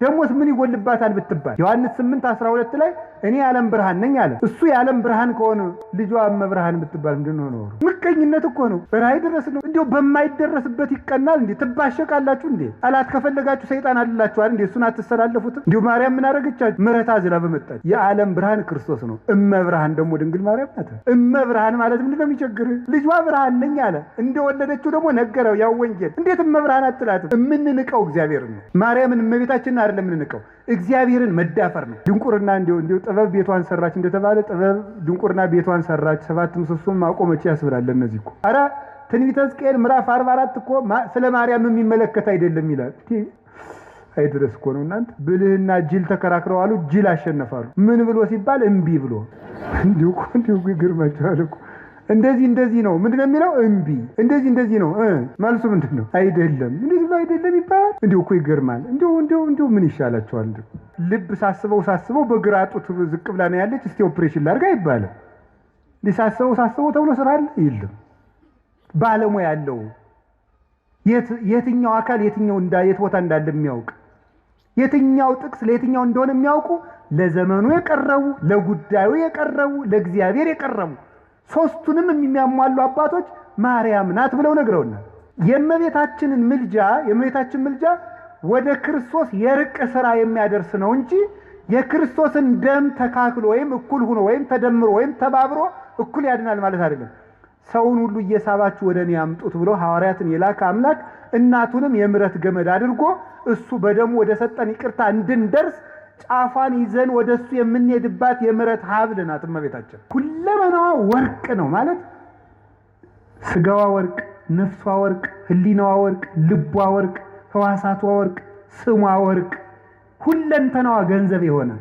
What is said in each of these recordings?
ደሞስ ምን ይጎልባታል ብትባል ዮሐንስ 8:12 ላይ እኔ የዓለም ብርሃን ነኝ አለ። እሱ የዓለም ብርሃን ከሆነ ልጇ እመብርሃን ብትባል ምንድነው ነው? ምቀኝነት እኮ ነው። በራይ ድረስ ነው። እንዴው በማይደረስበት ይቀናል እንዴ? ትባሸቃላችሁ እንዴ? አላት ከፈለጋችሁ ሰይጣን አልላችኋል እንዴ? እሱን አትሰላለፉት? እንዴው ማርያም ምን አረጋቻችሁ? ምሕረት አዝላ በመጣች የዓለም ብርሃን ክርስቶስ ነው። እመብርሃን ደግሞ ድንግል ማርያም ናት። እመብርሃን ማለት ምንድነው የሚቸግር? ልጇ ብርሃን ነኝ አለ። እንደወለደችው ደግሞ ነገረው ያው ወንጌል። እንዴት እመብርሃን አትላትም? እምንንቀው እግዚአብሔር ነው። ማርያምን እመቤታችንን አይደለም የምንንቀው፣ እግዚአብሔርን መዳፈር ነው። ድንቁርና እንዲው ጥበብ ቤቷን ሰራች እንደተባለ ጥበብ ድንቁርና ቤቷን ሰራች፣ ሰባት ምሰሶም ማቆመች ያስብላል። እነዚህ እኮ አረ ትንቢተ ሕዝቅኤል ምዕራፍ 44 እኮ ስለ ማርያም የሚመለከት አይደለም ይላል። አይድረስ እኮ ነው እናንተ። ብልህና ጅል ተከራክረው አሉ፣ ጅል አሸነፋሉ። ምን ብሎ ሲባል እምቢ ብሎ እንዲሁ ይገርማችኋል እኮ እንደዚህ ነው። ምንድነው የሚለው? እምቢ እንደዚህ ነው። መልሱ ምንድነው? አይደለም እንደዚህ አይደለም ይባላል። እንዲሁ እኮ ይገርማል። እንዲሁ ምን ይሻላችኋል? ልብ ሳስበው በግራ ጡት ዝቅ ብላ ነው ያለች። እስቲ ኦፕሬሽን ላድርጋ ይባላል። ሳስበው ተብሎ ስራ አለ የለም። ባለሙያ ያለው የትኛው አካል የት ቦታ እንዳለ የሚያውቅ የትኛው ጥቅስ ለየትኛው እንደሆነ የሚያውቁ ለዘመኑ የቀረቡ ለጉዳዩ የቀረቡ ለእግዚአብሔር የቀረቡ ሶስቱንም የሚያሟሉ አባቶች ማርያም ናት ብለው ነግረውናል። የእመቤታችን ምልጃ ወደ ክርስቶስ የርቅ ሥራ የሚያደርስ ነው እንጂ የክርስቶስን ደም ተካክሎ ወይም እኩል ሆኖ ወይም ተደምሮ ወይም ተባብሮ እኩል ያድናል ማለት አይደለም። ሰውን ሁሉ እየሳባችሁ ወደ እኔ አምጡት ብሎ ሐዋርያትን የላከ አምላክ እናቱንም የምሕረት ገመድ አድርጎ እሱ በደሙ ወደ ሰጠን ይቅርታ እንድንደርስ ጫፋን ይዘን ወደሱ የምንሄድባት የምሕረት ሀብል ናት እመቤታችን። ሁለመናዋ ወርቅ ነው ማለት ስጋዋ ወርቅ፣ ነፍሷ ወርቅ፣ ህሊናዋ ወርቅ፣ ልቧ ወርቅ፣ ሕዋሳቷ ወርቅ፣ ስሟ ወርቅ፣ ሁለንተናዋ ገንዘብ የሆነ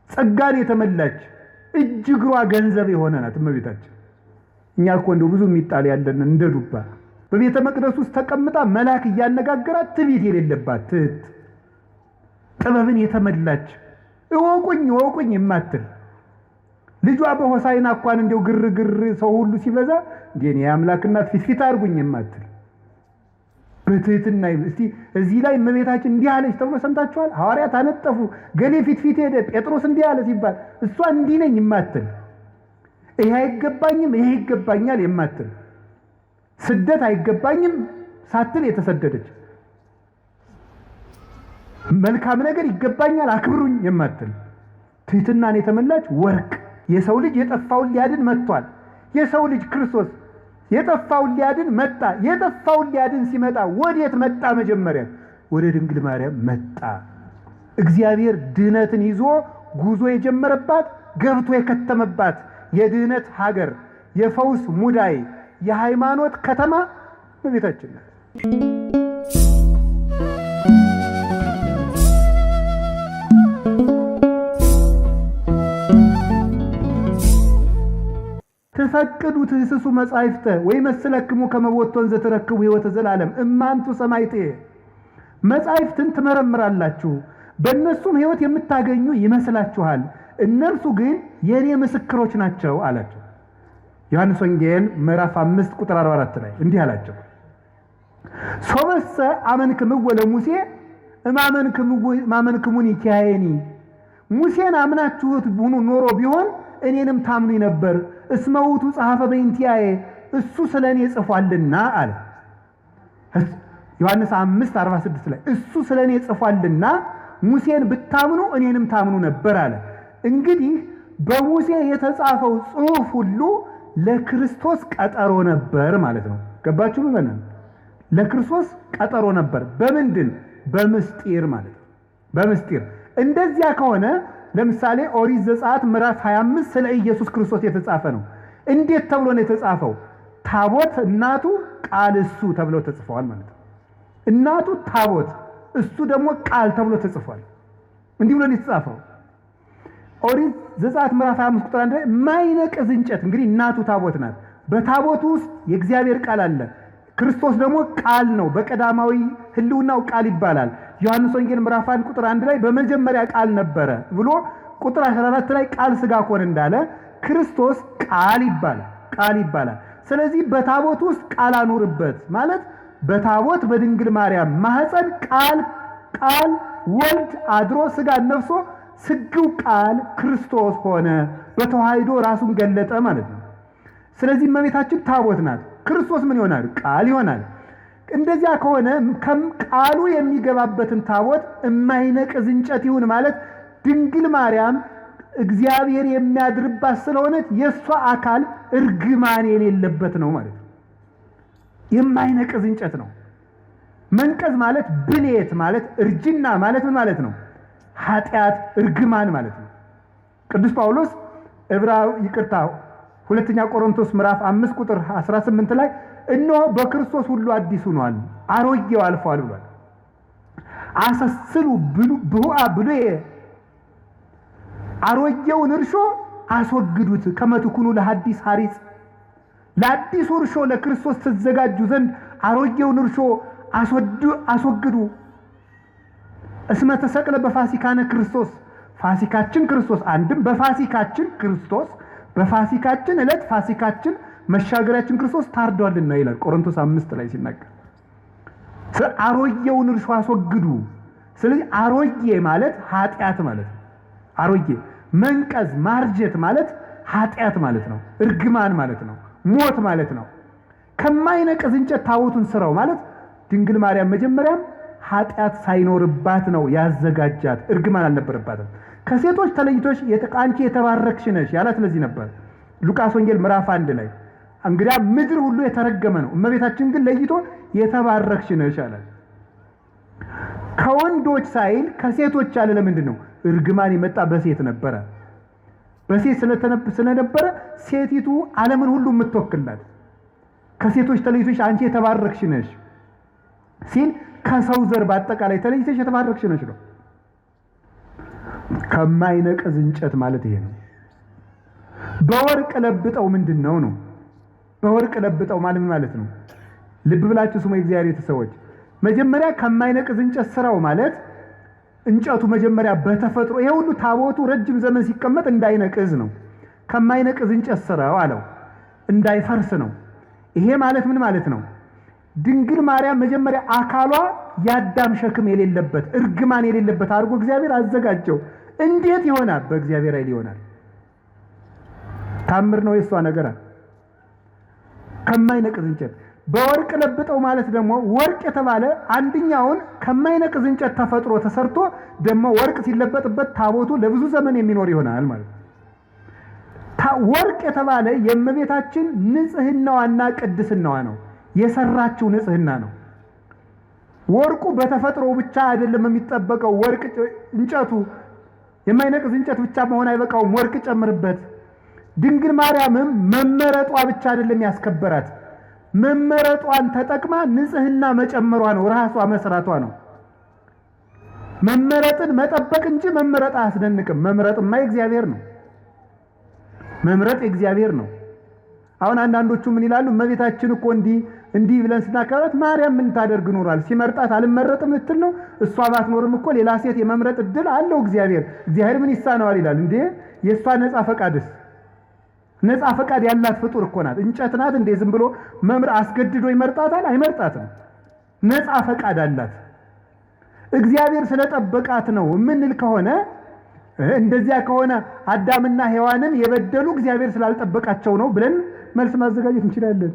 ጸጋን የተመላች እጅግሯ ገንዘብ የሆነ ናት እመቤታችን። እኛ እኮ እንደው ብዙ የሚጣል ያለን እንደ ዱባ በቤተ መቅደስ ውስጥ ተቀምጣ መልአክ እያነጋገራት ትዕቢት የሌለባት ጥበብን የተመላች እወቁኝ የማትል ልጇ በሆሳዕና እንኳን እንደው ግርግር ሰው ሁሉ ሲበዛ እንዴ የአምላክ እናት ፊት አድርጉኝ የማትል በትህትና እስቲ እዚህ ላይ እመቤታችን እንዲህ አለች ተብሎ ሰምታችኋል? ሐዋርያት አነጠፉ፣ ገሌ ፊት ሄደ፣ ጴጥሮስ እንዲህ አለ ሲባል እሷ እንዲህ ነኝ የማትል ይሄ አይገባኝም ይሄ ይገባኛል የማትል ስደት አይገባኝም ሳትል የተሰደደች መልካም ነገር ይገባኛል አክብሩኝ የማትል ትህትናን የተመላች ወርቅ። የሰው ልጅ የጠፋውን ሊያድን መጥቷል። የሰው ልጅ ክርስቶስ የጠፋውን ሊያድን መጣ። የጠፋውን ሊያድን ሲመጣ ወዴት መጣ? መጀመሪያ ወደ ድንግል ማርያም መጣ። እግዚአብሔር ድህነትን ይዞ ጉዞ የጀመረባት ገብቶ የከተመባት የድህነት ሀገር፣ የፈውስ ሙዳይ፣ የሃይማኖት ከተማ እመቤታችን ናት። ተፈቅዱ ትህስሱ መጻሕፍተ ወይ መስለክሙ ከመቦቶን ዘተረክቡ ሕይወተ ዘላለም እማንቱ ሰማይቴ። መጻሕፍትን ትመረምራላችሁ በእነሱም ሕይወት የምታገኙ ይመስላችኋል፣ እነርሱ ግን የኔ ምስክሮች ናቸው አላቸው። ዮሐንስ ወንጌል ምዕራፍ 5 ቁጥር 44 ላይ እንዲህ አላቸው፣ ሶበሰ አመንክምዎ ለሙሴ እማመንክሙኒ ኪያየኒ። ሙሴን አምናችሁት ቡኑ ኖሮ ቢሆን እኔንም ታምኑ ነበር። እስመ ውእቱ ጸሐፈ በእንቲአየ፣ እሱ ስለኔ ጽፏልና አለ። ዮሐንስ 5:46 ላይ እሱ ስለኔ ጽፏልና ሙሴን ብታምኑ እኔንም ታምኑ ነበር አለ። እንግዲህ በሙሴ የተጻፈው ጽሑፍ ሁሉ ለክርስቶስ ቀጠሮ ነበር ማለት ነው። ገባችሁ? ለክርስቶስ ቀጠሮ ነበር። በምንድን? በምስጢር ማለት ነው። በምስጢር እንደዚያ ከሆነ ለምሳሌ ኦሪት ዘጸአት ምዕራፍ 25 ስለ ኢየሱስ ክርስቶስ የተጻፈ ነው። እንዴት ተብሎ ነው የተጻፈው? ታቦት እናቱ ቃል እሱ ተብሎ ተጽፏል ማለት ነው። እናቱ ታቦት እሱ ደግሞ ቃል ተብሎ ተጽፏል። እንዲህ ብሎ ነው የተጻፈው። ኦሪት ዘጸአት ምዕራፍ 25 ቁጥር 1 ላይ ማይነቅዝ እንጨት፣ እንግዲህ እናቱ ታቦት ናት። በታቦቱ ውስጥ የእግዚአብሔር ቃል አለ። ክርስቶስ ደግሞ ቃል ነው። በቀዳማዊ ሕልውናው ቃል ይባላል። ዮሐንስ ወንጌል ምዕራፍ 1 ቁጥር 1 ላይ በመጀመሪያ ቃል ነበረ ብሎ ቁጥር 14 ላይ ቃል ሥጋ ሆነ እንዳለ ክርስቶስ ቃል ይባላል። ስለዚህ በታቦት ውስጥ ቃል አኑርበት ማለት በታቦት በድንግል ማርያም ማህፀን ቃል ወልድ አድሮ ሥጋን ነፍሶ ስግው ቃል ክርስቶስ ሆነ፣ በተዋህዶ ራሱን ገለጠ ማለት ነው። ስለዚህ እመቤታችን ታቦት ናት። ክርስቶስ ምን ይሆናል? ቃል ይሆናል። እንደዚያ ከሆነ ቃሉ የሚገባበትን ታቦት የማይነቅዝ እንጨት ይሁን ማለት ድንግል ማርያም እግዚአብሔር የሚያድርባት ስለሆነች የእሷ አካል እርግማን የሌለበት ነው ማለት ነው። የማይነቅዝ እንጨት ነው። መንቀዝ ማለት ብሌት ማለት እርጅና ማለት ምን ማለት ነው? ኃጢአት፣ እርግማን ማለት ነው። ቅዱስ ጳውሎስ ሁለተኛ ቆሮንቶስ ምዕራፍ 5 ቁጥር 18 ላይ እነሆ በክርስቶስ ሁሉ አዲስ ሆኗል፣ አሮጌው አልፏል ብሏል። አሰስሉ ብሁአ ብሉየ፣ አሮጌውን እርሾ አስወግዱት፣ ከመ ትኩኑ ለሐዲስ ሐሪጽ፣ ለአዲሱ እርሾ ለክርስቶስ ተዘጋጁ ዘንድ አሮጌውን እርሾ አስወግዱ። እስመ ተሰቅለ በፋሲካነ ክርስቶስ፣ ፋሲካችን ክርስቶስ። አንድም በፋሲካችን ክርስቶስ፣ በፋሲካችን ዕለት ፋሲካችን መሻገሪያችን ክርስቶስ ታርዷልና ይላል ቆሮንቶስ 5 ላይ ሲናገር። አሮጌውን እርሾ አስወግዱ። ስለዚህ አሮጌ ማለት ኃጢአት ማለት ነው። አሮጌ መንቀዝ ማርጀት ማለት ኃጢአት ማለት ነው። እርግማን ማለት ነው። ሞት ማለት ነው። ከማይነቅዝ እንጨት ታቦቱን ስራው ማለት ድንግል ማርያም መጀመሪያም ኃጢአት ሳይኖርባት ነው ያዘጋጃት። እርግማን አልነበረባትም። ከሴቶች ተለይቶሽ አንቺ የተባረክሽ ነሽ ያላት ለዚህ ነበር። ሉቃስ ወንጌል ምዕራፍ 1 ላይ እንግዲያ ምድር ሁሉ የተረገመ ነው፣ እመቤታችን ግን ለይቶ የተባረክሽ ነሽ አላት። ከወንዶች ሳይል ከሴቶች አለ። ለምንድን ነው? እርግማን የመጣ በሴት ነበረ። በሴት ስለነበረ ሴቲቱ ዓለምን ሁሉ የምትወክላት ከሴቶች ተለይቶሽ አንቺ የተባረክሽ ነሽ ሲል ከሰው ዘር በአጠቃላይ ተለይተሽ የተባረክሽ ነሽ ነው። ከማይነቅዝ እንጨት ማለት ይሄ ነው። በወርቅ ለብጠው ምንድን ነው? በወርቅ ለብጠው ማለት ነው። ልብ ብላችሁ ስሙ የእግዚአብሔር ሰዎች። መጀመሪያ ከማይነቅዝ እንጨት ስራው ማለት እንጨቱ መጀመሪያ በተፈጥሮ ይሄ ሁሉ ታቦቱ ረጅም ዘመን ሲቀመጥ እንዳይነቅዝ ነው። ከማይነቅዝ እንጨት ስራው አለው፣ እንዳይፈርስ ነው። ይሄ ማለት ምን ማለት ነው? ድንግል ማርያም መጀመሪያ አካሏ ያዳም ሸክም የሌለበት እርግማን የሌለበት አድርጎ እግዚአብሔር አዘጋጀው። እንዴት ይሆናል? በእግዚአብሔር ኃይል ይሆናል። ታምር ነው የሷ ነገር። ከማይነቅዝ እንጨት በወርቅ ለብጠው ማለት ደግሞ ወርቅ የተባለ አንደኛውን ከማይነቅዝ እንጨት ተፈጥሮ ተሰርቶ ደግሞ ወርቅ ሲለበጥበት ታቦቱ ለብዙ ዘመን የሚኖር ይሆናል ማለት ነው። ወርቅ የተባለ የእመቤታችን ንጽህናዋና ቅድስናዋ ነው። የሰራችው ንጽህና ነው። ወርቁ በተፈጥሮ ብቻ አይደለም የሚጠበቀው። ወርቅ እንጨቱ የማይነቅዝ እንጨት ብቻ መሆን አይበቃውም። ወርቅ ጨምርበት። ድንግል ማርያምም መመረጧ ብቻ አይደለም ያስከበራት፣ መመረጧን ተጠቅማ ንጽህና መጨመሯ ነው፣ ራሷ መስራቷ ነው። መመረጥን መጠበቅ እንጂ መመረጥ አያስደንቅም። መምረጥማ የእግዚአብሔር ነው። መምረጥ የእግዚአብሔር ነው። አሁን አንዳንዶቹ ምን ይላሉ? እመቤታችን እኮ እንዲህ ብለን ስናከብራት ማርያም ምን ታደርግ ኖራል? ሲመርጣት አልመረጥም ልትል ነው? እሷ ባትኖርም እኮ ሌላ ሴት የመምረጥ እድል አለው እግዚአብሔር ምን ይሳነዋል ይላል እንዴ? የእሷ ነፃ ፈቃድስ? ነፃ ፈቃድ ያላት ፍጡር እኮ ናት። እንጨት ናት እንዴ? ዝም ብሎ አስገድዶ ይመርጣታል? አይመርጣትም። ነፃ ፈቃድ አላት። እግዚአብሔር ስለጠበቃት ነው የምንል ከሆነ እንደዚያ ከሆነ አዳምና ሔዋንን የበደሉ እግዚአብሔር ስላልጠበቃቸው ነው ብለን መልስ ማዘጋጀት እንችላለን።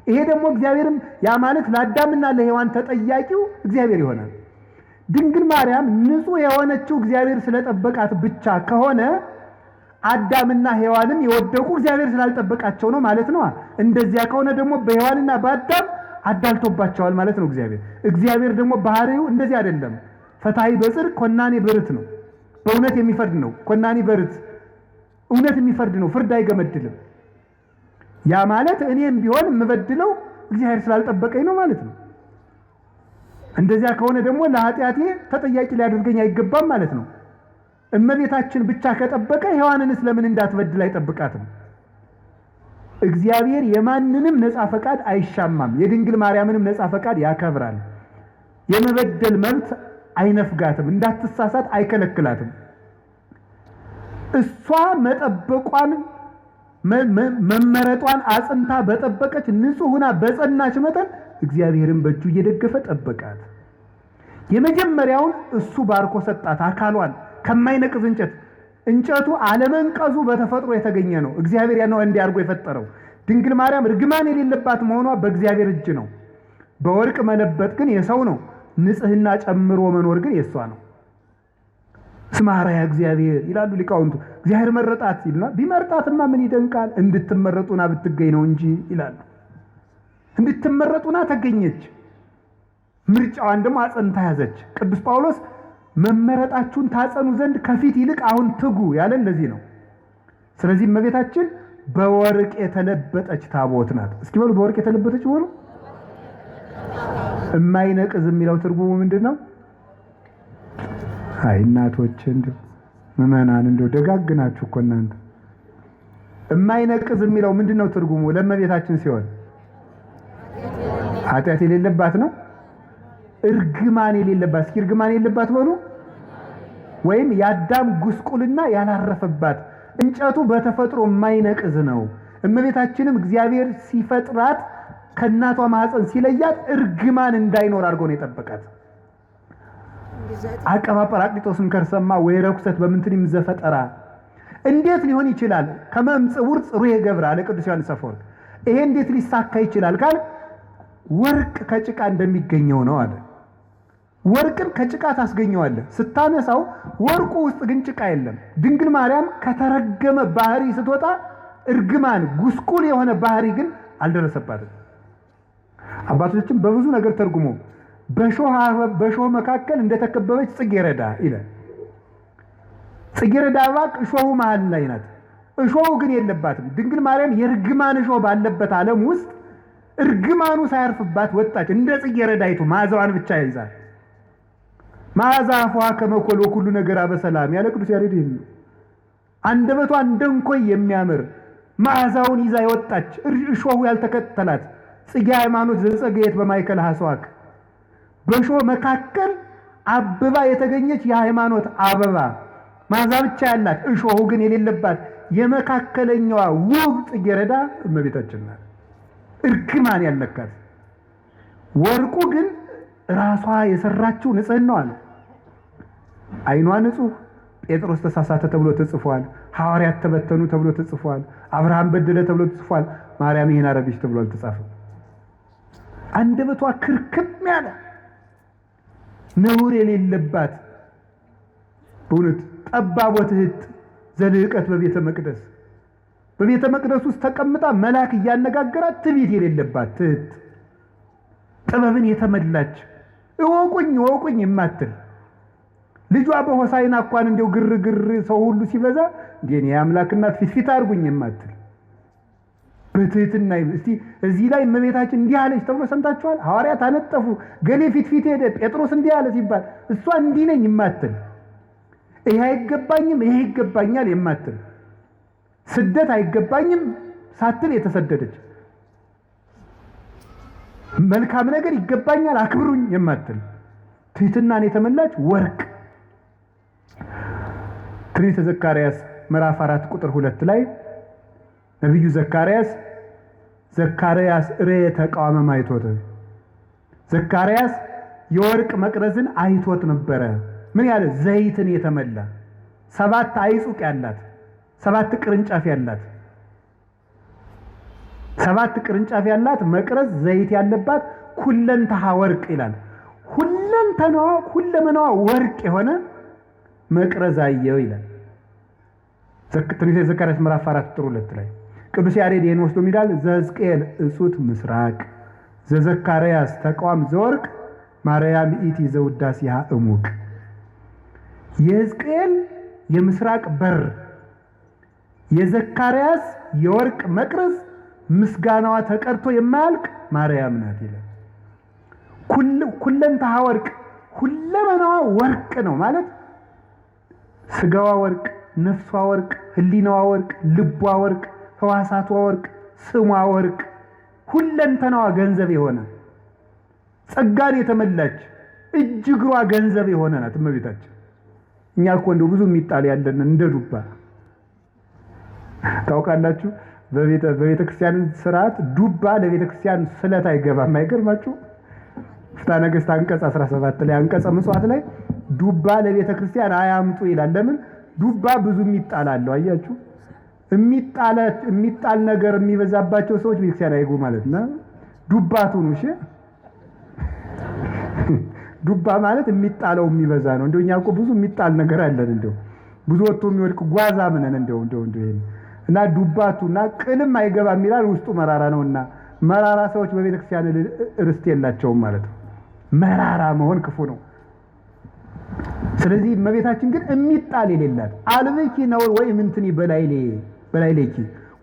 ይሄ ደግሞ እግዚአብሔርም ያ ማለት ለአዳምና ለሔዋን ተጠያቂው እግዚአብሔር ይሆናል። ድንግል ማርያም ንጹሕ የሆነችው እግዚአብሔር ስለጠበቃት ብቻ ከሆነ አዳምና ሔዋንም የወደቁ እግዚአብሔር ስላልጠበቃቸው ነው ማለት ነው። እንደዚያ ከሆነ ደግሞ በሔዋንና በአዳም አዳልቶባቸዋል ማለት ነው እግዚአብሔር ደግሞ ባህሪው እንደዚህ አይደለም። ፈታሒ በጽድቅ ኮናኔ በርት ነው። በእውነት የሚፈርድ ነው። ኮናኔ በርት እውነት የሚፈርድ ነው። ፍርድ አይገመድልም። ያ ማለት እኔም ቢሆን የምበድለው እግዚአብሔር ስላልጠበቀኝ ነው ማለት ነው። እንደዚያ ከሆነ ደግሞ ለኃጢአቴ ተጠያቂ ሊያደርገኝ አይገባም ማለት ነው። እመቤታችን ብቻ ከጠበቀ ሔዋንንስ ለምን እንዳትበድል አይጠብቃትም? እግዚአብሔር የማንንም ነፃ ፈቃድ አይሻማም። የድንግል ማርያምንም ነፃ ፈቃድ ያከብራል። የመበደል መብት አይነፍጋትም። እንዳትሳሳት አይከለክላትም። እሷ መጠበቋን መመረጧን አጽንታ በጠበቀች ንጹሕ ሆና በጸናች መጠን እግዚአብሔርን በእጁ እየደገፈ ጠበቃት። የመጀመሪያውን እሱ ባርኮ ሰጣት አካሏን ከማይነቅዝ እንጨቱ አለመንቀዙ በተፈጥሮ የተገኘ ነው። እግዚአብሔር ያለው እንዲያርጎ የፈጠረው። ድንግል ማርያም እርግማን የሌለባት መሆኗ በእግዚአብሔር እጅ ነው። በወርቅ መለበጥ ግን የሰው ነው። ንጽህና ጨምሮ መኖር ግን የሷ ነው። ስማራያ እግዚአብሔር ይላሉ ሊቃውንቱ። እግዚአብሔር መረጣት ይልና ቢመርጣትማ ምን ይደንቃል? እንድትመረጡና ብትገኝ ነው እንጂ ይላሉ። እንድትመረጡና ተገኘች። ምርጫዋን ደግሞ አጸንታ ያዘች። ቅዱስ ጳውሎስ መመረጣችሁን ታጸኑ ዘንድ ከፊት ይልቅ አሁን ትጉ ያለ ለዚህ ነው። ስለዚህ እመቤታችን በወርቅ የተለበጠች ታቦት ናት። እስኪ በሉ በወርቅ የተለበጠች ሆኖ የማይነቅዝ የሚለው ትርጉሙ ምንድነው? አይ እናቶች እንደው ምእመናን እንደው ደጋግናችሁ እኮ እናንተ የማይነቅዝ የሚለው ምንድነው ትርጉሙ? ለእመቤታችን ሲሆን ኃጢአት የሌለባት ነው። እርግማን የሌለባት። እስኪ እርግማን የሌለባት በሉ። ወይም የአዳም ጉስቁልና ያላረፈባት። እንጨቱ በተፈጥሮ የማይነቅዝ ነው። እመቤታችንም እግዚአብሔር ሲፈጥራት ከእናቷ ማህፀን ሲለያት እርግማን እንዳይኖር አድርጎ ነው የጠበቃት። አቀባ ጰራቅሊጦስን ከርሰማ ወይ ረኩሰት በምንትንም ዘፈጠራ እንዴት ሊሆን ይችላል? ከመምጽውር ጽሩየ ገብረ አለ ቅዱስ ዮሐንስ አፈወርቅ። ይሄ እንዴት ሊሳካ ይችላል ካል ወርቅ ከጭቃ እንደሚገኘው ነው አለ። ወርቅን ከጭቃ ታስገኘዋለህ ስታነሳው፣ ወርቁ ውስጥ ግን ጭቃ የለም። ድንግል ማርያም ከተረገመ ባህሪ ስትወጣ እርግማን ጉስቁል የሆነ ባህሪ ግን አልደረሰባትም። አባቶችም በብዙ ነገር ተርጉሞ በሾህ መካከል እንደተከበበች ጽጌረዳ ይላል። ጽጌረዳ አበባ እሾሁ መሃል ላይ ናት። እሾሁ ግን የለባትም። ድንግል ማርያም የርግማን እሾህ ባለበት ዓለም ውስጥ እርግማኑ ሳያርፍባት ወጣች። እንደ ጽጌረዳይቱ መዓዛዋን ብቻ ይዛል። መዓዛ አፏ ከመኮል ወኩሉ ነገር በሰላም ያለ ቅዱስ ያሬድ ይል ነው። አንደበቷ እንደንኮይ የሚያምር መዓዛውን ይዛ የወጣች እሾሁ ያልተከተላት ጽጌ ሃይማኖት ዘጸገየት በማይከል ሐስዋክ በሾህ መካከል አበባ የተገኘች የሃይማኖት አበባ መዓዛ ብቻ ያላት እሾሁ ግን የሌለባት የመካከለኛዋ ውብ ጽጌረዳ እመቤታችን ናት። እርግማን ያልነካት። ወርቁ ግን ራሷ የሰራችው ንጽህናዋ ነው። አይኗ ንጹህ፣ ጴጥሮስ ተሳሳተ ተብሎ ተጽፏል። ሐዋርያት ተበተኑ ተብሎ ተጽፏል። አብርሃም በደለ ተብሎ ተጽፏል። ማርያም ይሄን አረገች ተብሎ አልተጻፈም። አንደበቷ ክርክም ያለ ነውር የሌለባት በእውነት ጠባቦት እህት ዘልዕቀት በቤተ መቅደስ በቤተ መቅደስ ውስጥ ተቀምጣ መልአክ እያነጋገራት ትዕቢት የሌለባት ትህት፣ ጥበብን የተመላች እወቁኝ የማትል ልጇ በሆሳዕና እንኳን እንደው ግርግር ሰው ሁሉ ሲበዛ እንዴ የአምላክ እናት ፊት አድርጉኝ የማትል በትህትና እስቲ እዚህ ላይ እመቤታችን እንዲህ አለች ተብሎ ሰምታችኋል? ሐዋርያት አነጠፉ፣ ገሌ ፊት ሄደ፣ ጴጥሮስ እንዲህ አለ ሲባል እሷ እንዲህ ነኝ የማትል ይሄ አይገባኝም ይሄ ይገባኛል የማትል ስደት አይገባኝም ሳትል የተሰደደች መልካም ነገር ይገባኛል አክብሩኝ የማትል ትህትናን የተመላች ወርቅ። ትንቢተ ዘካርያስ ምዕራፍ 4 ቁጥር 2 ላይ ነብዩ ዘካርያስ ርየ ተቃወመ ማይቶት ዘካርያስ የወርቅ መቅረዝን አይቶት ነበረ። ምን ያለ ዘይትን የተመላ 7 አይጹቅ ያላት 7 ቅርንጫፍ ያላት 7 ቅርንጫፍ ያላት መቅረዝ ዘይት ያለባት ሁለንተሃ ወርቅ ይላል። ሁለመናዋ ወርቅ የሆነ መቅረዝ አየው ይላል። ትንቢተ ዘካርያስ ምዕራፍ 4 ቁጥር 2 ላይ ቅዱስ ያሬድ ይህን ወስዶ ይላል ዘሕዝቅኤል እጹት ምስራቅ ዘዘካርያስ ተቋም ዘወርቅ ማርያም ኢቲ ዘውዳሴሃ እሙቅ። የሕዝቅኤል የምስራቅ በር የዘካርያስ የወርቅ መቅረዝ ምስጋናዋ ተቀርቶ የማያልቅ ማርያም ናት ይላል። ሁለንተሃ ወርቅ ሁለመናዋ ወርቅ ነው ማለት ስጋዋ ወርቅ፣ ነፍሷ ወርቅ፣ ህሊናዋ ወርቅ፣ ልቧ ወርቅ፣ ህዋሳቷ ወርቅ፣ ስሟ ወርቅ፣ ሁለንተናዋ ገንዘብ የሆነ ጸጋን የተመላች እጅ እግሯ ገንዘብ የሆነ ናት እመቤታችን። እኛ እኮ እንደው ብዙ የሚጣል ያለን እንደ ዱባ ታውቃላችሁ። በቤተ ክርስቲያን ስርዓት ዱባ ለቤተ ክርስቲያን ስለት አይገባም። አይገርማችሁ? ፍትሐ ነገሥት አንቀጽ 17 ላይ አንቀጸ ምጽዋት ላይ ዱባ ለቤተ ክርስቲያን አያምጡ ይላል። ለምን? ዱባ ብዙ የሚጣላለው አያችሁ። የሚጣል ነገር የሚበዛባቸው ሰዎች ቤተክርስቲያን አይጉ ማለት ነው። ዱባቱ ነው። እሺ ዱባ ማለት የሚጣለው የሚበዛ ነው። እንደኛ እኮ ብዙ የሚጣል ነገር አለን። እንደው ብዙ ወጥቶ የሚወድቅ ጓዛ ምንን እንደው ይሄን እና ዱባቱና ቅልም አይገባም ይላል። ውስጡ መራራ ነውና መራራ ሰዎች በቤተክርስቲያን ርስት የላቸውም ማለት ነው። መራራ መሆን ክፉ ነው። ስለዚህ እመቤታችን ግን የሚጣል የሌላት አልብኪ ነውር ወይ ምንትኒ በላይሌኪ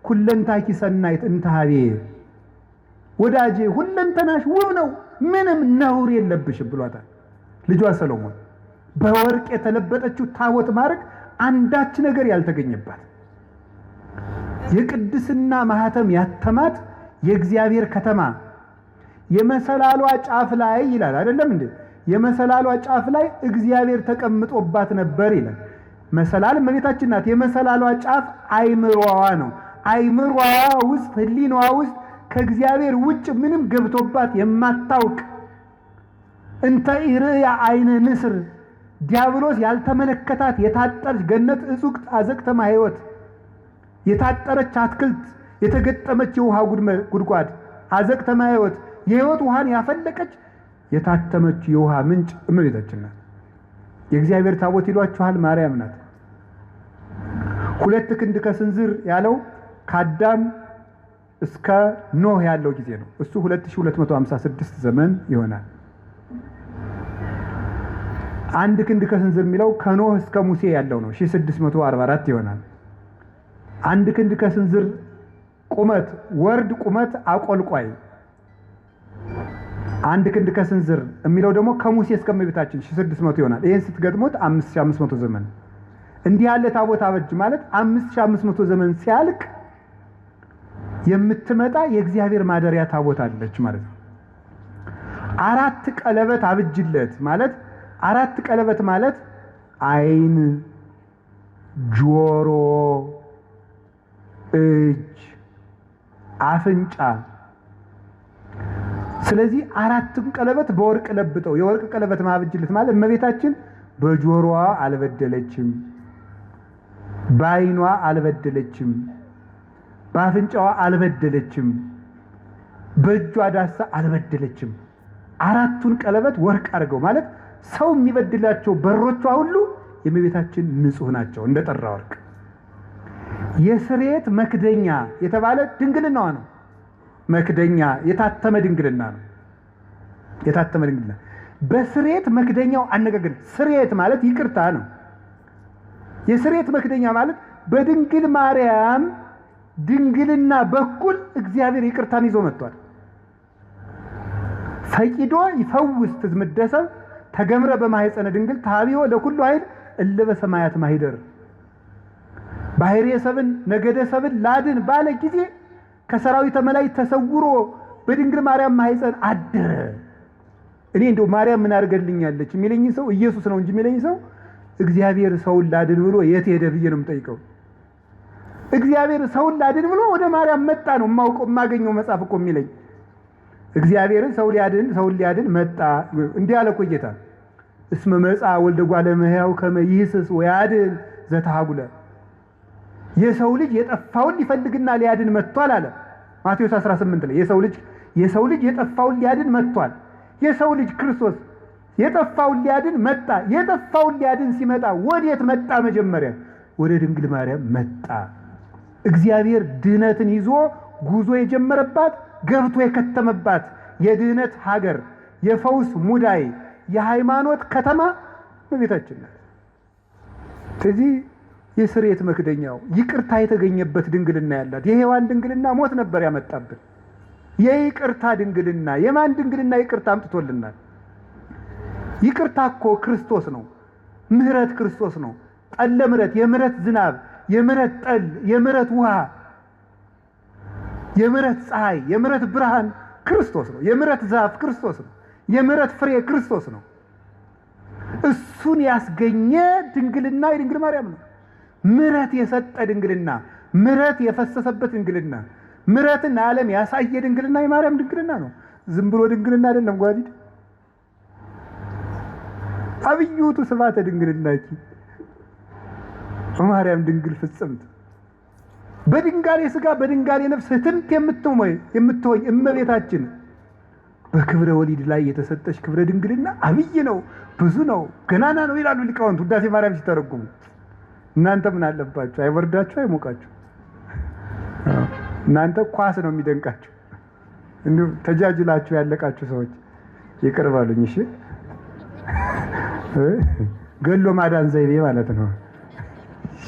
ኩለንታኪ ሰናይት እንታሃቤ ወዳጄ ሁለንተናሽ ውብ ነው ምንም ነውር የለብሽ ብሏታል ልጇ ሰሎሞን። በወርቅ የተለበጠችው ታቦት ማረግ አንዳች ነገር ያልተገኘባት የቅድስና ማህተም ያተማት የእግዚአብሔር ከተማ የመሰላሏ ጫፍ ላይ ይላል አይደለም እንዴ? የመሰላሏ ጫፍ ላይ እግዚአብሔር ተቀምጦባት ነበር ይላል። መሰላል እመቤታችን ናት። የመሰላሏ ጫፍ አይምሮዋ ነው። አይምሮዋ ውስጥ ህሊናዋ ውስጥ ከእግዚአብሔር ውጭ ምንም ገብቶባት የማታውቅ እንተ ኢርያ አይነ ንስር ዲያብሎስ ያልተመለከታት የታጠረች ገነት እጹቅ አዘቅተማ ህይወት የታጠረች አትክልት የተገጠመች የውሃ ጉድጓድ አዘቅተማ ህይወት የህይወት ውሃን ያፈለቀች የታተመች የውሃ ምንጭ እመቤታችን ናት። የእግዚአብሔር ታቦት ይሏችኋል ማርያም ናት። 2 ክንድ ከስንዝር ያለው ከአዳም እስከ ኖህ ያለው ጊዜ ነው። እሱ 2256 ዘመን ይሆናል። 1 ክንድ ከስንዝር የሚለው ከኖህ እስከ ሙሴ ያለው ነው 1644 ይሆናል። 1 ክንድ ከስንዝር ቁመት ወርድ ቁመት አቆልቋይ 1 ክንድ ከስንዝር የሚለው ደግሞ ከሙሴ እስከ እመቤታችን 1600 ይሆናል። ይሄን ስትገጥሙት 5500 ዘመን እንዲህ ያለ ታቦት አበጅ ማለት 5500 ዘመን ሲያልቅ የምትመጣ የእግዚአብሔር ማደሪያ ታቦት አለች ማለት ነው። 4 ቀለበት አብጅለት ማለት 4 ቀለበት ማለት አይን፣ ጆሮ፣ እጅ፣ አፍንጫ። ስለዚህ 4ቱን ቀለበት በወርቅ ለብጠው የወርቅ ቀለበት ማብጅለት ማለት እመቤታችን በጆሮዋ አልበደለችም፣ በአይኗ አልበደለችም፣ በአፍንጫዋ አልበደለችም፣ በእጇ ዳሳ አልበደለችም። 4ቱን ቀለበት ወርቅ አድርገው ማለት ሰው የሚበድላቸው በሮቿ ሁሉ የእመቤታችን ንጹህ ናቸው እንደጠራ ወርቅ። የስርየት መክደኛ የተባለ ድንግልናዋ ነው። መክደኛ የታተመ ድንግልና ነው። የታተመ ድንግልና በስርየት መክደኛው አነጋገር ስርየት ማለት ይቅርታ ነው። የስርየት መክደኛ ማለት በድንግል ማርያም ድንግልና በኩል እግዚአብሔር ይቅርታን ይዞ መጥቷል። ፈቂዶ ይፈውስ ትዝምደሰብ ተገምረ በማህፀነ ድንግል ታቢዮ ለኩሉ ኃይል እለ በሰማያት ማሂደር ባህሪየ ሰብን ነገደ ሰብን ላድን ባለ ጊዜ ከሰራዊተ መላእክት ተሰውሮ በድንግል ማርያም ማህፀን አደረ። እኔ እንደው ማርያም ምን አድርገልኛለች የሚለኝ ሰው ኢየሱስ ነው እንጂ የሚለኝ ሰው እግዚአብሔር ሰውን ላድን ብሎ የት ሄደ ብዬ ነው የምጠይቀው። እግዚአብሔር ሰውን ላድን ብሎ ወደ ማርያም መጣ ነው የማውቀው የማገኘው መጽሐፍ እኮ የሚለኝ። እግዚአብሔርን ሰውን ሊያድን መጣ እንዲህ አለ እኮ ጌታ። እስመ መጻ ወልደ እጓለ እመሕያው ከመ ይህስስ ወያድን ዘተሃጉለ የሰው ልጅ የጠፋውን ሊፈልግና ሊያድን መጥቷል አለ ማቴዎስ 18 ላይ። የሰው ልጅ የጠፋውን ሊያድን መጥቷል። የሰው ልጅ ክርስቶስ የጠፋውን ሊያድን መጣ። የጠፋውን ሊያድን ሲመጣ ወዴት መጣ? መጀመሪያ ወደ ድንግል ማርያም መጣ። እግዚአብሔር ድህነትን ይዞ ጉዞ የጀመረባት ገብቶ የከተመባት የድህነት ሀገር፣ የፈውስ ሙዳይ፣ የሃይማኖት ከተማ እመቤታችን ናት። ስለዚህ የስርየት መክደኛው ይቅርታ የተገኘበት ድንግልና ያላት የሔዋን ድንግልና ሞት ነበር ያመጣብን። የይቅርታ ድንግልና የማን ድንግልና ይቅርታ አምጥቶልናል? ይቅርታ እኮ ክርስቶስ ነው። ምህረት ክርስቶስ ነው። ጠለ ምህረት፣ የምህረት ዝናብ፣ የምህረት ጠል፣ የምህረት ውሃ፣ የምህረት ፀሐይ፣ የምህረት ብርሃን ክርስቶስ ነው። የምህረት ዛፍ ክርስቶስ ነው። የምህረት ፍሬ ክርስቶስ ነው። እሱን ያስገኘ ድንግልና የድንግል ማርያም ነው። ምህረት የሰጠ ድንግልና፣ ምህረት የፈሰሰበት ድንግልና፣ ምህረትን ዓለም ያሳየ ድንግልና የማርያም ድንግልና ነው። ዝም ብሎ ድንግልና አይደለም ጓዲድ። አብዩቱ ስብሐተ ድንግልናኪ ማርያም ድንግል ፍጽምት በድንጋሌ ሥጋ በድንጋሌ ነፍስ ህትምት የምትሆኝ እመቤታችን በክብረ ወሊድ ላይ የተሰጠች ክብረ ድንግልና አብይ ነው፣ ብዙ ነው፣ ገናና ነው ይላሉ ሊቃውንት ውዳሴ ማርያም ሲተረጉሙ። እናንተ ምን አለባችሁ? አይወርዳችሁ፣ አይሞቃችሁ። እናንተ ኳስ ነው የሚደንቃችሁ። እንዴ ተጃጅላችሁ ያለቃችሁ ሰዎች ይቅር በሉኝ። እሺ ገሎ ማዳን ዘይቤ ማለት ነው። እሺ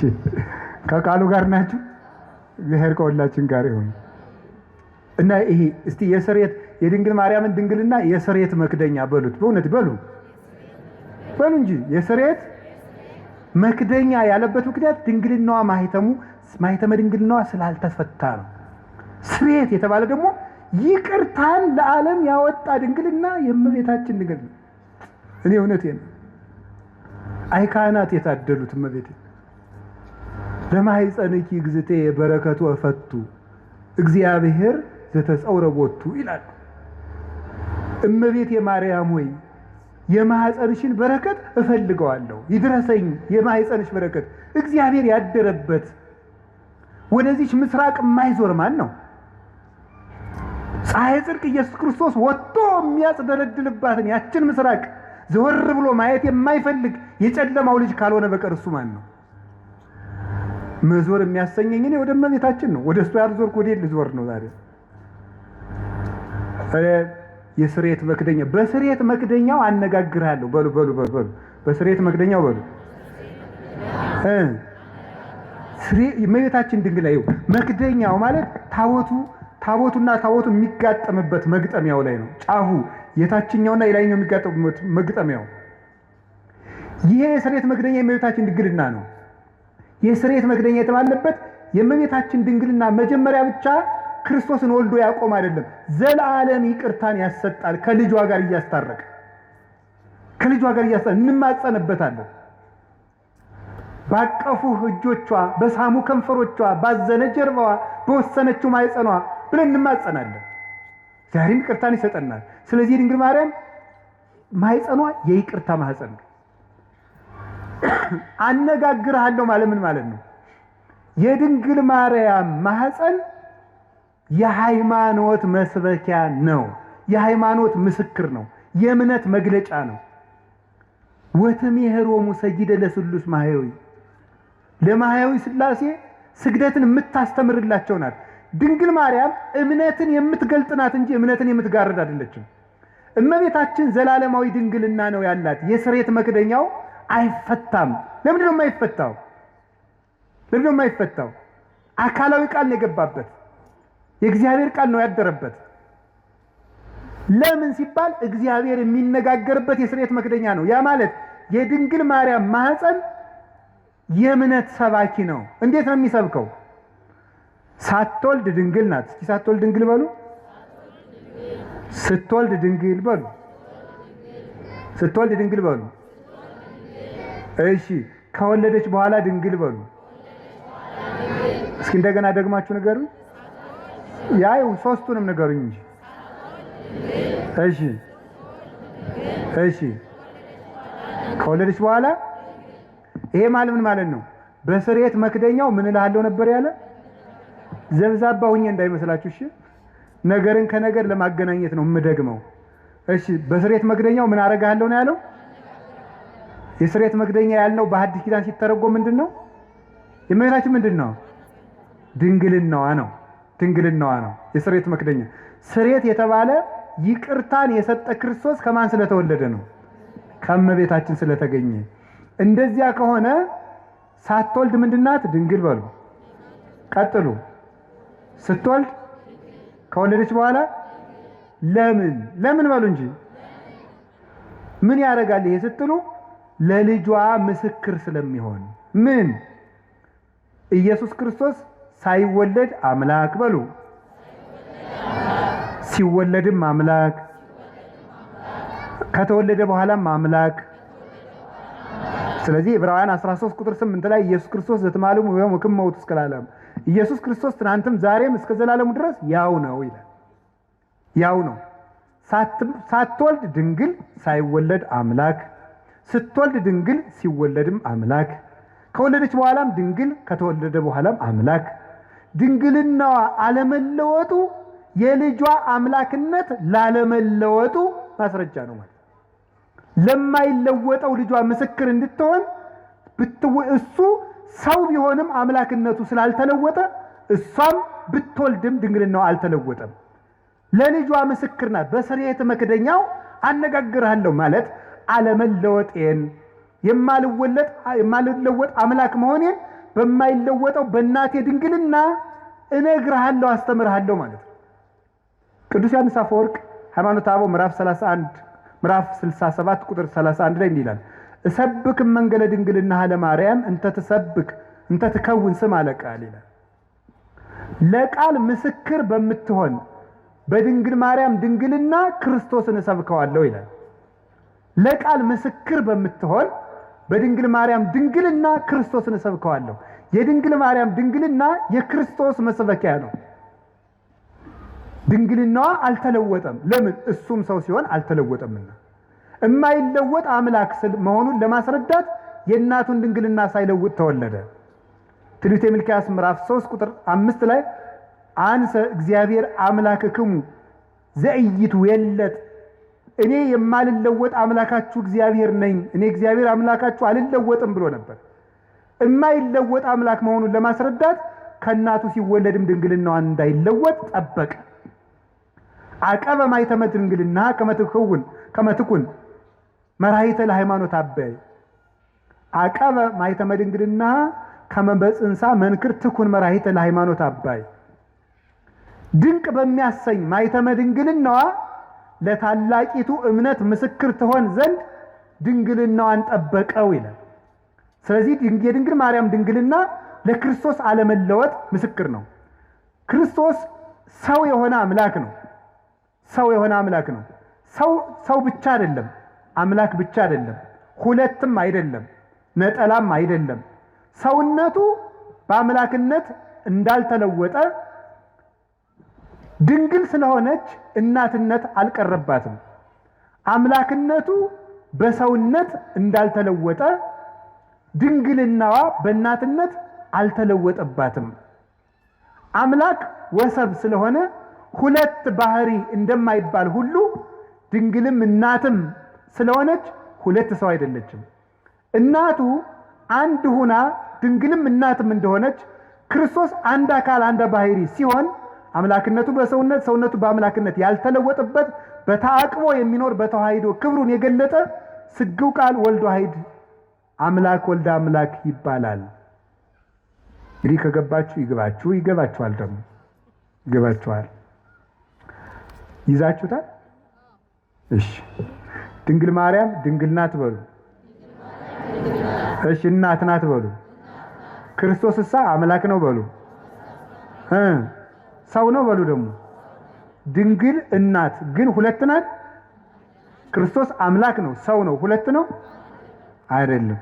ከቃሉ ጋር ናችሁ። እግዚአብሔር ከሁላችን ጋር ይሁን። እና ይሄ እስቲ የስርየት የድንግል ማርያምን ድንግልና የስርየት መክደኛ በሉት። በእውነት በሉ እንጂ የስርየት መክደኛ ያለበት ምክንያት ድንግልናዋ ማህተመ ድንግልናዋ ስላልተፈታ ነው። ስርየት የተባለ ደግሞ ይቅርታን ለዓለም ያወጣ ድንግልና የእመቤታችን ድንግልና። እኔ እውነቴን ነው። አይ ካህናት የታደሉት እመቤቴ ለማኅፀንኪ እግዝእቴ በረከቱ እፈቱ እግዚአብሔር ዘተጸውረ ቦቱ ይላል። እመቤቴ ማርያም ሆይ የማኅፀንሽን በረከት እፈልገዋለሁ፣ ይድረሰኝ የማኅፀንሽ በረከት። እግዚአብሔር ያደረበት ወደዚች ምስራቅ የማይዞር ማን ነው? ፀሐይ ጽድቅ ኢየሱስ ክርስቶስ ወጥቶ የሚያጽደለድልባትን ያችን ምስራቅ ዘወር ብሎ ማየት የማይፈልግ የጨለማው ልጅ ካልሆነ በቀር እሱ ማን ነው? መዞር የሚያሰኘኝ እኔ ወደ እመቤታችን ነው። ወደ እሱ ያልዞርኩ ወዴት ልዞር ነው ዛሬ? የስርየት መክደኛ በስርየት መክደኛው አነጋግርሃለሁ በሉ። በስርየት መክደኛው በሉ። እመቤታችን ድንግል ላይ መክደኛው ማለት ታቦቱና ታቦቱ የሚጋጠምበት መግጠሚያው ላይ ነው። ጫፉ የታችኛውና የላይኛው የሚጋጠሙበት መግጠሚያው። ይሄ የስርየት መክደኛ የእመቤታችን ድንግልና ነው። የስርየት መክደኛ የተባለበት የእመቤታችን ድንግልና መጀመሪያ ብቻ ክርስቶስን ወልዶ ያቆም አይደለም፣ ዘላለም ይቅርታን ያሰጣል። ከልጇ ጋር እያስታረቀ እንማጸንበታለን። ባቀፉ እጆቿ፣ በሳሙ ከንፈሮቿ፣ ባዘነ ጀርባዋ፣ በወሰነችው ማኅፀኗ ብለን እንማጸናለን። ዛሬም ይቅርታን ይሰጠናል። ስለዚህ ድንግል ማርያም ማኅፀኗ የይቅርታ ማኅፀን ነው። አነጋግርሃለሁ ማለት ምን ማለት ነው? የድንግል ማርያም ማኅፀን የሃይማኖት መስበኪያ ነው። የሃይማኖት ምስክር ነው። የእምነት መግለጫ ነው። ወትሜህሮሙ ሰጊደ ለስሉስ ማህያዊ ለማህያዊ ሥላሴ ስግደትን የምታስተምርላቸው ናት። ድንግል ማርያም እምነትን የምትገልጥ ናት እንጂ እምነትን የምትጋርድ አይደለችም። እመቤታችን ዘላለማዊ ድንግልና ነው ያላት። የስርየት መክደኛው አይፈታም። ለምንድን ነው የማይፈታው? አካላዊ ቃል ነው የገባበት። የእግዚአብሔር ቃል ነው ያደረበት። ለምን ሲባል እግዚአብሔር የሚነጋገርበት የስርየት መክደኛ ነው። ያ ማለት የድንግል ማርያም ማኅፀን የእምነት ሰባኪ ነው። እንዴት ነው የሚሰብከው? ሳትወልድ ድንግል ናት። እስኪ ሳትወልድ ድንግል በሉ። ስትወልድ ድንግል በሉ። ስትወልድ ድንግል በሉ። እሺ ከወለደች በኋላ ድንግል በሉ። እስኪ እንደገና ደግማችሁ ንገሩኝ። ያው ሶስቱንም ንገሩኝ እንጂ። እሺ ከወለደች በኋላ ይሄ ማለት ምን ማለት ነው? በስርየት መክደኛው ምን እልሃለሁ ነበር ያለ? ዘብዛባ ሁኜ እንዳይመስላችሁ እሺ። ነገርን ከነገር ለማገናኘት ነው የምደግመው። እሺ በስርየት መክደኛው ምን አረጋለሁ ነው ያለው? የስርየት መክደኛ ያልነው በሐዲስ ኪዳን ሲተረጎም ምንድነው? የእመቤታችን ምንድነው? ድንግልናዋ ነው የስርየት መክደኛ። ስርየት የተባለ ይቅርታን የሰጠ ክርስቶስ ከማን ስለተወለደ ነው? ከእመቤታችን ስለተገኘ። እንደዚያ ከሆነ ሳትወልድ ምንድናት? ድንግል በሉ። ቀጥሉ። ስትወልድ ከወለደች በኋላ ለምን በሉ እንጂ። ምን ያደርጋል ይሄ ስትሉ ለልጇ ምስክር ስለሚሆን። ምን? ኢየሱስ ክርስቶስ ሳይወለድ አምላክ በሉ፣ ሲወለድም አምላክ፣ ከተወለደ በኋላም አምላክ። ስለዚህ ዕብራውያን 13 ቁጥር 8 ላይ ኢየሱስ ክርስቶስ ዘትማልሙ ወክም መውት እስከ ለዓለም፣ ኢየሱስ ክርስቶስ ትናንትም ዛሬም እስከ ዘላለሙ ድረስ ያው ነው ይላል። ያው ነው። ሳትወልድ ድንግል፣ ሳይወለድ አምላክ፣ ስትወልድ ድንግል ሲወለድም አምላክ ከወለደች በኋላም ድንግል ከተወለደ በኋላም አምላክ ድንግልናዋ አለመለወጡ የልጇ አምላክነት ላለመለወጡ ማስረጃ ነው ማለት ለማይለወጠው ልጇ ምስክር እንድትሆን እሱ ሰው ቢሆንም አምላክነቱ ስላልተለወጠ እሷም ብትወልድም ድንግልናዋ አልተለወጠም ለልጇ ምስክር ናት በስርየተ መክደኛው አነጋግርሃለሁ ማለት አለመለወጤን የማልለወጥ አምላክ መሆኔን በማይለወጠው በእናቴ ድንግልና እነግርሃለሁ አስተምርሃለሁ ማለት ቅዱስ ዮሐንስ አፈወርቅ ሃይማኖተ አበው ምዕራፍ 31 ምዕራፍ 67 ቁጥር 31 ላይ እንዲህ ይላል እሰብክ መንገለ ድንግልና ለማርያም እንተ ትሰብክ እንተ ትከውን ስም አለቃል ይላል ለቃል ምስክር በምትሆን በድንግል ማርያም ድንግልና ክርስቶስን እሰብከዋለሁ ይላል ለቃል ምስክር በምትሆን በድንግል ማርያም ድንግልና ክርስቶስን እሰብከዋለሁ የድንግል ማርያም ድንግልና የክርስቶስ መስበኪያ ነው ድንግልናዋ አልተለወጠም ለምን እሱም ሰው ሲሆን አልተለወጠምና የማይለወጥ አምላክ መሆኑን ለማስረዳት የእናቱን ድንግልና ሳይለውጥ ተወለደ ትንቢተ ሚልክያስ ምዕራፍ 3 ቁጥር 5 ላይ አንሰ እግዚአብሔር አምላክክሙ ዘኢይትወለድ እኔ የማልለወጥ አምላካችሁ እግዚአብሔር ነኝ እኔ እግዚአብሔር አምላካችሁ አልለወጥም ብሎ ነበር የማይለወጥ አምላክ መሆኑን ለማስረዳት ከእናቱ ሲወለድም ድንግልናዋን እንዳይለወጥ ጠበቀ አቀበ ማኅተመ ድንግልና ከመትኩን መራሒተ ለሃይማኖት አበይ አቀበ ማኅተመ ድንግልና ከመበጽንሳ መንክር ትኩን መራሒተ ለሃይማኖት አባይ ድንቅ በሚያሰኝ ማኅተመ ድንግልናዋ ለታላቂቱ እምነት ምስክር ትሆን ዘንድ ድንግልናዋን ጠበቀው ይላል ስለዚህ የድንግል ማርያም ድንግልና ለክርስቶስ አለመለወጥ ምስክር ነው ክርስቶስ ሰው የሆነ አምላክ ነው ሰው ብቻ አይደለም አምላክ ብቻ አይደለም ሁለትም አይደለም ነጠላም አይደለም ሰውነቱ በአምላክነት እንዳልተለወጠ ድንግል ስለሆነች እናትነት አልቀረባትም አምላክነቱ በሰውነት እንዳልተለወጠ ድንግልናዋ በእናትነት አልተለወጠባትም አምላክ ወሰብ ስለሆነ ሁለት ባህሪ እንደማይባል ሁሉ ድንግልም እናትም ስለሆነች ሁለት ሰው አይደለችም እናቱ አንድ ሆና ድንግልም እናትም እንደሆነች ክርስቶስ አንድ አካል አንድ ባህሪ ሲሆን አምላክነቱ በሰውነት ሰውነቱ በአምላክነት ያልተለወጠበት በተአቅቦ የሚኖር በተዋሂዶ ክብሩን የገለጠ ስግው ቃል ወልድ ዋሕድ አምላክ ወልድ አምላክ ይባላል እንግዲህ ከገባችሁ ይገባችኋል ደግሞ ይገባችኋል ይዛችሁታል እሺ ድንግል ማርያም ድንግል ናት በሉ እሺ እናት ናት በሉ ክርስቶስሳ አምላክ ነው በሉ ሰው ነው በሉ ደግሞ ድንግል እናት ግን ሁለት ናት ክርስቶስ አምላክ ነው ሰው ነው ሁለት ነው አይደለም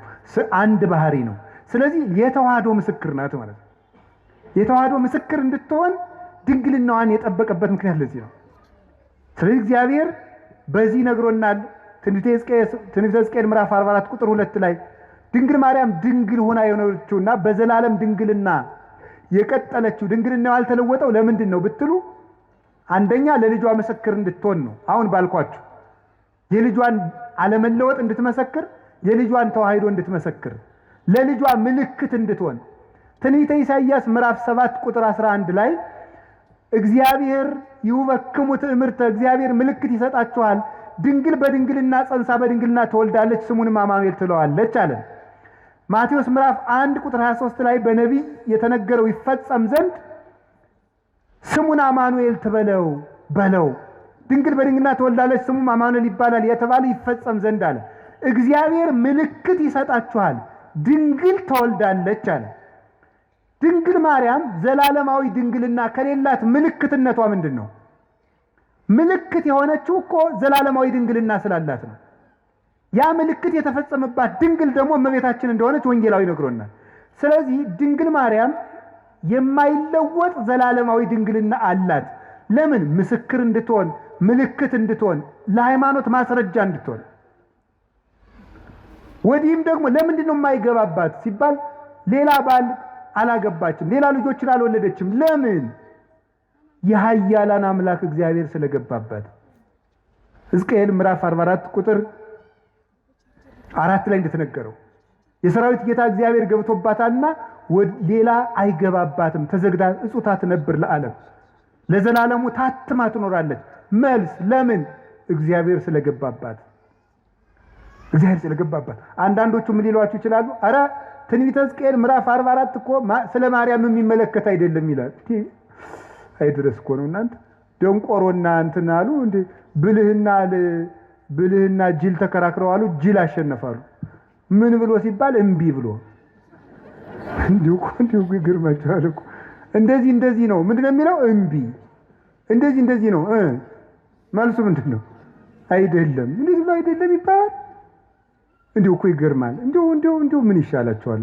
አንድ ባህሪ ነው ስለዚህ የተዋህዶ ምስክር ናት ማለት ነው የተዋህዶ ምስክር እንድትሆን ድንግልናዋን የጠበቀበት ምክንያት ለዚህ ነው ስለዚህ እግዚአብሔር በዚህ ነግሮናል ትንቢተ ሕዝቅኤል ምዕራፍ 44 ቁጥር 2 ላይ ድንግል ማርያም ድንግል ሆና የሆነችውና በዘላለም ድንግልና የቀጠለችው ድንግልናው ያልተለወጠው ለምንድን ነው ብትሉ አንደኛ ለልጇ ምስክር እንድትሆን ነው አሁን ባልኳችሁ የልጇን አለመለወጥ እንድትመሰክር የልጇን ተዋሂዶ እንድትመሰክር ለልጇ ምልክት እንድትሆን ትንቢተ ኢሳይያስ ምዕራፍ 7 ቁጥር 11 ላይ እግዚአብሔር ይውበክሙ ትእምርተ እግዚአብሔር ምልክት ይሰጣችኋል ድንግል በድንግልና ጸንሳ በድንግልና ተወልዳለች ስሙንም አማኑኤል ትለዋለች አለ ማቴዎስ ምዕራፍ 1 ቁጥር 23 ላይ በነቢይ የተነገረው ይፈጸም ዘንድ ስሙን አማኑኤል በለው ድንግል በድንግልና ተወልዳለች ስሙም አማኑኤል ይባላል የተባለ ይፈጸም ዘንድ አለ እግዚአብሔር ምልክት ይሰጣችኋል ድንግል ተወልዳለች አለ ድንግል ማርያም ዘላለማዊ ድንግልና ከሌላት ምልክትነቷ ምንድነው ምልክት የሆነችው እኮ ዘላለማዊ ድንግልና ስላላት ነው ያ ምልክት የተፈጸመባት ድንግል ደግሞ እመቤታችን እንደሆነች ወንጌላዊ ነግሮናል ስለዚህ ድንግል ማርያም የማይለወጥ ዘላለማዊ ድንግልና አላት ለምን ምስክር እንድትሆን ምልክት እንድትሆን ለሃይማኖት ማስረጃ እንድትሆን ወዲህም ደግሞ ለምንድን ነው የማይገባባት ሲባል ሌላ ባል አላገባችም፣ ሌላ ልጆችን አልወለደችም። ለምን? የኃያላን አምላክ እግዚአብሔር ስለገባባት። ሕዝቅኤል ምዕራፍ 44 ቁጥር 4 ላይ እንደተነገረው የሰራዊት ጌታ እግዚአብሔር ገብቶባታልና ሌላ አይገባባትም፣ ተዘግዳ እጹታት ነበር ለዓለም ለዘላለሙ ታትማ ትኖራለች። መልስ ለምን? እግዚአብሔር ስለገባባት። እግዚአብሔር ስለገባባት። አንዳንዶቹ ምን ሊሏችሁ ይችላሉ? አረ ትንቢተ ሕዝቅኤል ምዕራፍ 44 እኮ ስለ ማርያም የሚመለከት አይደለም ይላል። አይድረስ እኮ ነው እናንተ ደንቆሮና እንትን አሉ እንዴ ብልህና ጅል ተከራክረው አሉ ጅል አሸነፋሉ። ምን ብሎ ሲባል እምቢ ብሎ እንዲሁ ይገርማችኋል እኮ እንደዚህ ነው። ምንድነው የሚለው? እምቢ እንደዚህ ነው። መልሱ ምንድነው? አይደለም እንደዚህ ነው አይደለም ይባላል። እንዲሁ እኮ ይገርማል። እንዲሁ ምን ይሻላችኋል?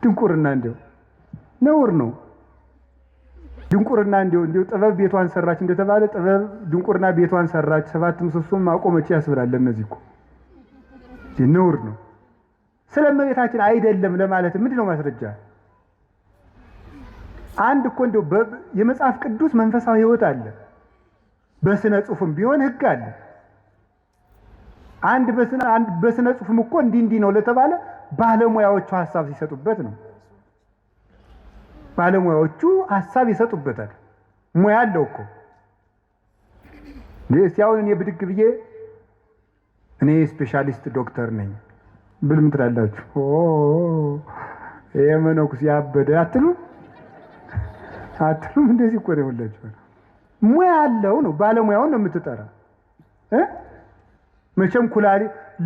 ድንቁርና እንዲሁ ነውር ነው። ድንቁርና እንዲሁ ጥበብ ቤቷን ሰራች እንደተባለ ጥበብ ድንቁርና ቤቷን ሰራች፣ 7 ምሰሶም አቆመች ያስብላል። እነዚህ እኮ ነውር ነው። ስለ እመቤታችን አይደለም ለማለት ምንድነው ማስረጃ? አንድ እኮ እንዲሁ የመጽሐፍ ቅዱስ መንፈሳዊ ሕይወት አለ። በስነ ጽሑፍም ቢሆን ሕግ አለ። አንድ በስነ ጽሑፍም እኮ እንዲህ ነው ለተባለ ባለሙያዎቹ ሐሳብ ሲሰጡበት ነው። ባለሙያዎቹ ሐሳብ ይሰጡበታል። ሙያ አለው እኮ። ለሲያውን እኔ ብድግ ብዬ እኔ ስፔሻሊስት ዶክተር ነኝ ብል ምን ትላላችሁ? የመነኩስ ያበደ አትሉም? እንደዚህ እኮ ነው ሁላችሁ። ሙያ አለው ነው፣ ባለሙያውን ነው የምትጠራ። መቼም ኩላሊ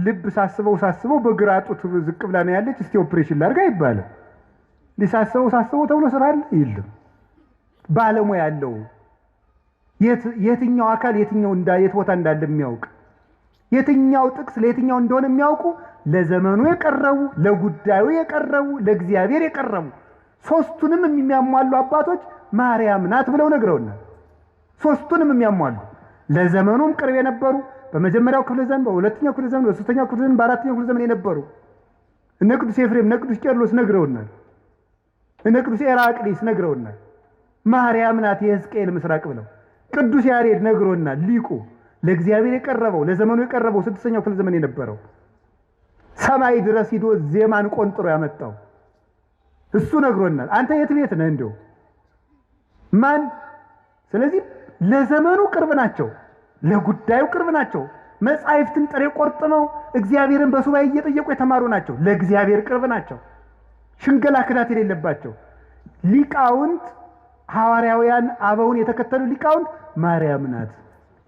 ልብ ሳስበው በግራ ጡት ዝቅ ብላ ነው ያለች፣ እስቲ ኦፕሬሽን ላድርግ አይባልም። ሳስበው ተብሎ ስራ አለ የለም። ባለሙያ ያለው የትኛው አካል የት ቦታ እንዳለ የሚያውቅ፣ የትኛው ጥቅስ ለየትኛው እንደሆነ የሚያውቁ፣ ለዘመኑ የቀረቡ፣ ለጉዳዩ የቀረቡ፣ ለእግዚአብሔር የቀረቡ ሶስቱንም የሚያሟሉ አባቶች ማርያም ናት ብለው ነግረውናል። ሶስቱንም የሚያሟሉ ለዘመኑም ቅርብ የነበሩ በመጀመሪያው ክፍለ ዘመን፣ በሁለተኛው ክፍለ ዘመን፣ በሶስተኛው ክፍለ ዘመን፣ በአራተኛው ክፍለ ዘመን የነበሩ እነ ቅዱስ ኤፍሬም፣ እነ ቅዱስ ቄርሎስ ነግረውናል። እነ ቅዱስ ኤራቅሊስ ነግረውናል። ማርያም ናት የሕዝቅኤል ምስራቅ ብለው ቅዱስ ያሬድ ነግሮናል። ሊቁ ለእግዚአብሔር የቀረበው ለዘመኑ የቀረበው 6ኛው ክፍለ ዘመን የነበረው ሰማይ ድረስ ሂዶ ዜማን ቆንጥሮ ያመጣው እሱ ነግሮናል። አንተ የት ቤት ነህ እንደው ማን? ስለዚህ ለዘመኑ ቅርብ ናቸው፣ ለጉዳዩ ቅርብ ናቸው። መጻሕፍትን ጥሬ ቆርጥመው እግዚአብሔርን በሱባኤ እየጠየቁ የተማሩ ናቸው። ለእግዚአብሔር ቅርብ ናቸው። ሽንገላ ክዳት የሌለባቸው ሊቃውንት፣ ሐዋርያውያን አበውን የተከተሉ ሊቃውንት ማርያም ናት፣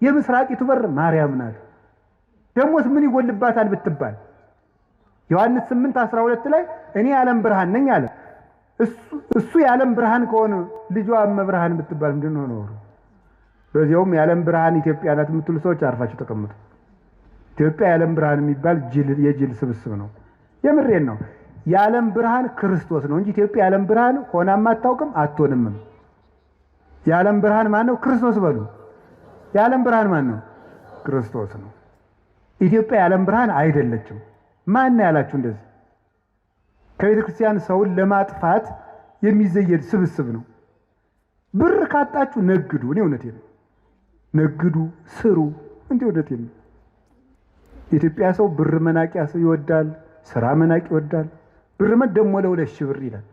የምስራቂቱ በር ማርያም ናት። ደሞስ ምን ይጎልባታል ብትባል ዮሐንስ 8:12 ላይ እኔ የዓለም ብርሃን ነኝ አለ። እሱ የዓለም ብርሃን ከሆነ ልጇ እመብርሃን ብትባል ምንድን ነው? በዚያውም የዓለም ብርሃን ኢትዮጵያ ናት የምትሉ ሰዎች አርፋችሁ ተቀምጡ። ኢትዮጵያ የዓለም ብርሃን የሚባል የጅል ስብስብ ነው። የምሬን ነው። የዓለም ብርሃን ክርስቶስ ነው እንጂ ኢትዮጵያ የዓለም ብርሃን ሆናም አታውቅም አትሆንምም። የዓለም ብርሃን ማን ነው? ክርስቶስ በሉ። የዓለም ብርሃን ማን ነው? ክርስቶስ ነው። ኢትዮጵያ የዓለም ብርሃን አይደለችም። ማን ያላችሁ እንደዚህ? ከቤተ ክርስቲያን ሰውን ለማጥፋት የሚዘየድ ስብስብ ነው። ብር ካጣችሁ ነግዱ። እኔ እውነቴን ነው። ነግዱ፣ ስሩ። እንዴ እውነቴን ነው። የኢትዮጵያ ሰው ብር መናቂያ ሰው ይወዳል፣ ስራ መናቂ ይወዳል። ብር ደግሞ ለ2,000 ብር ይላል።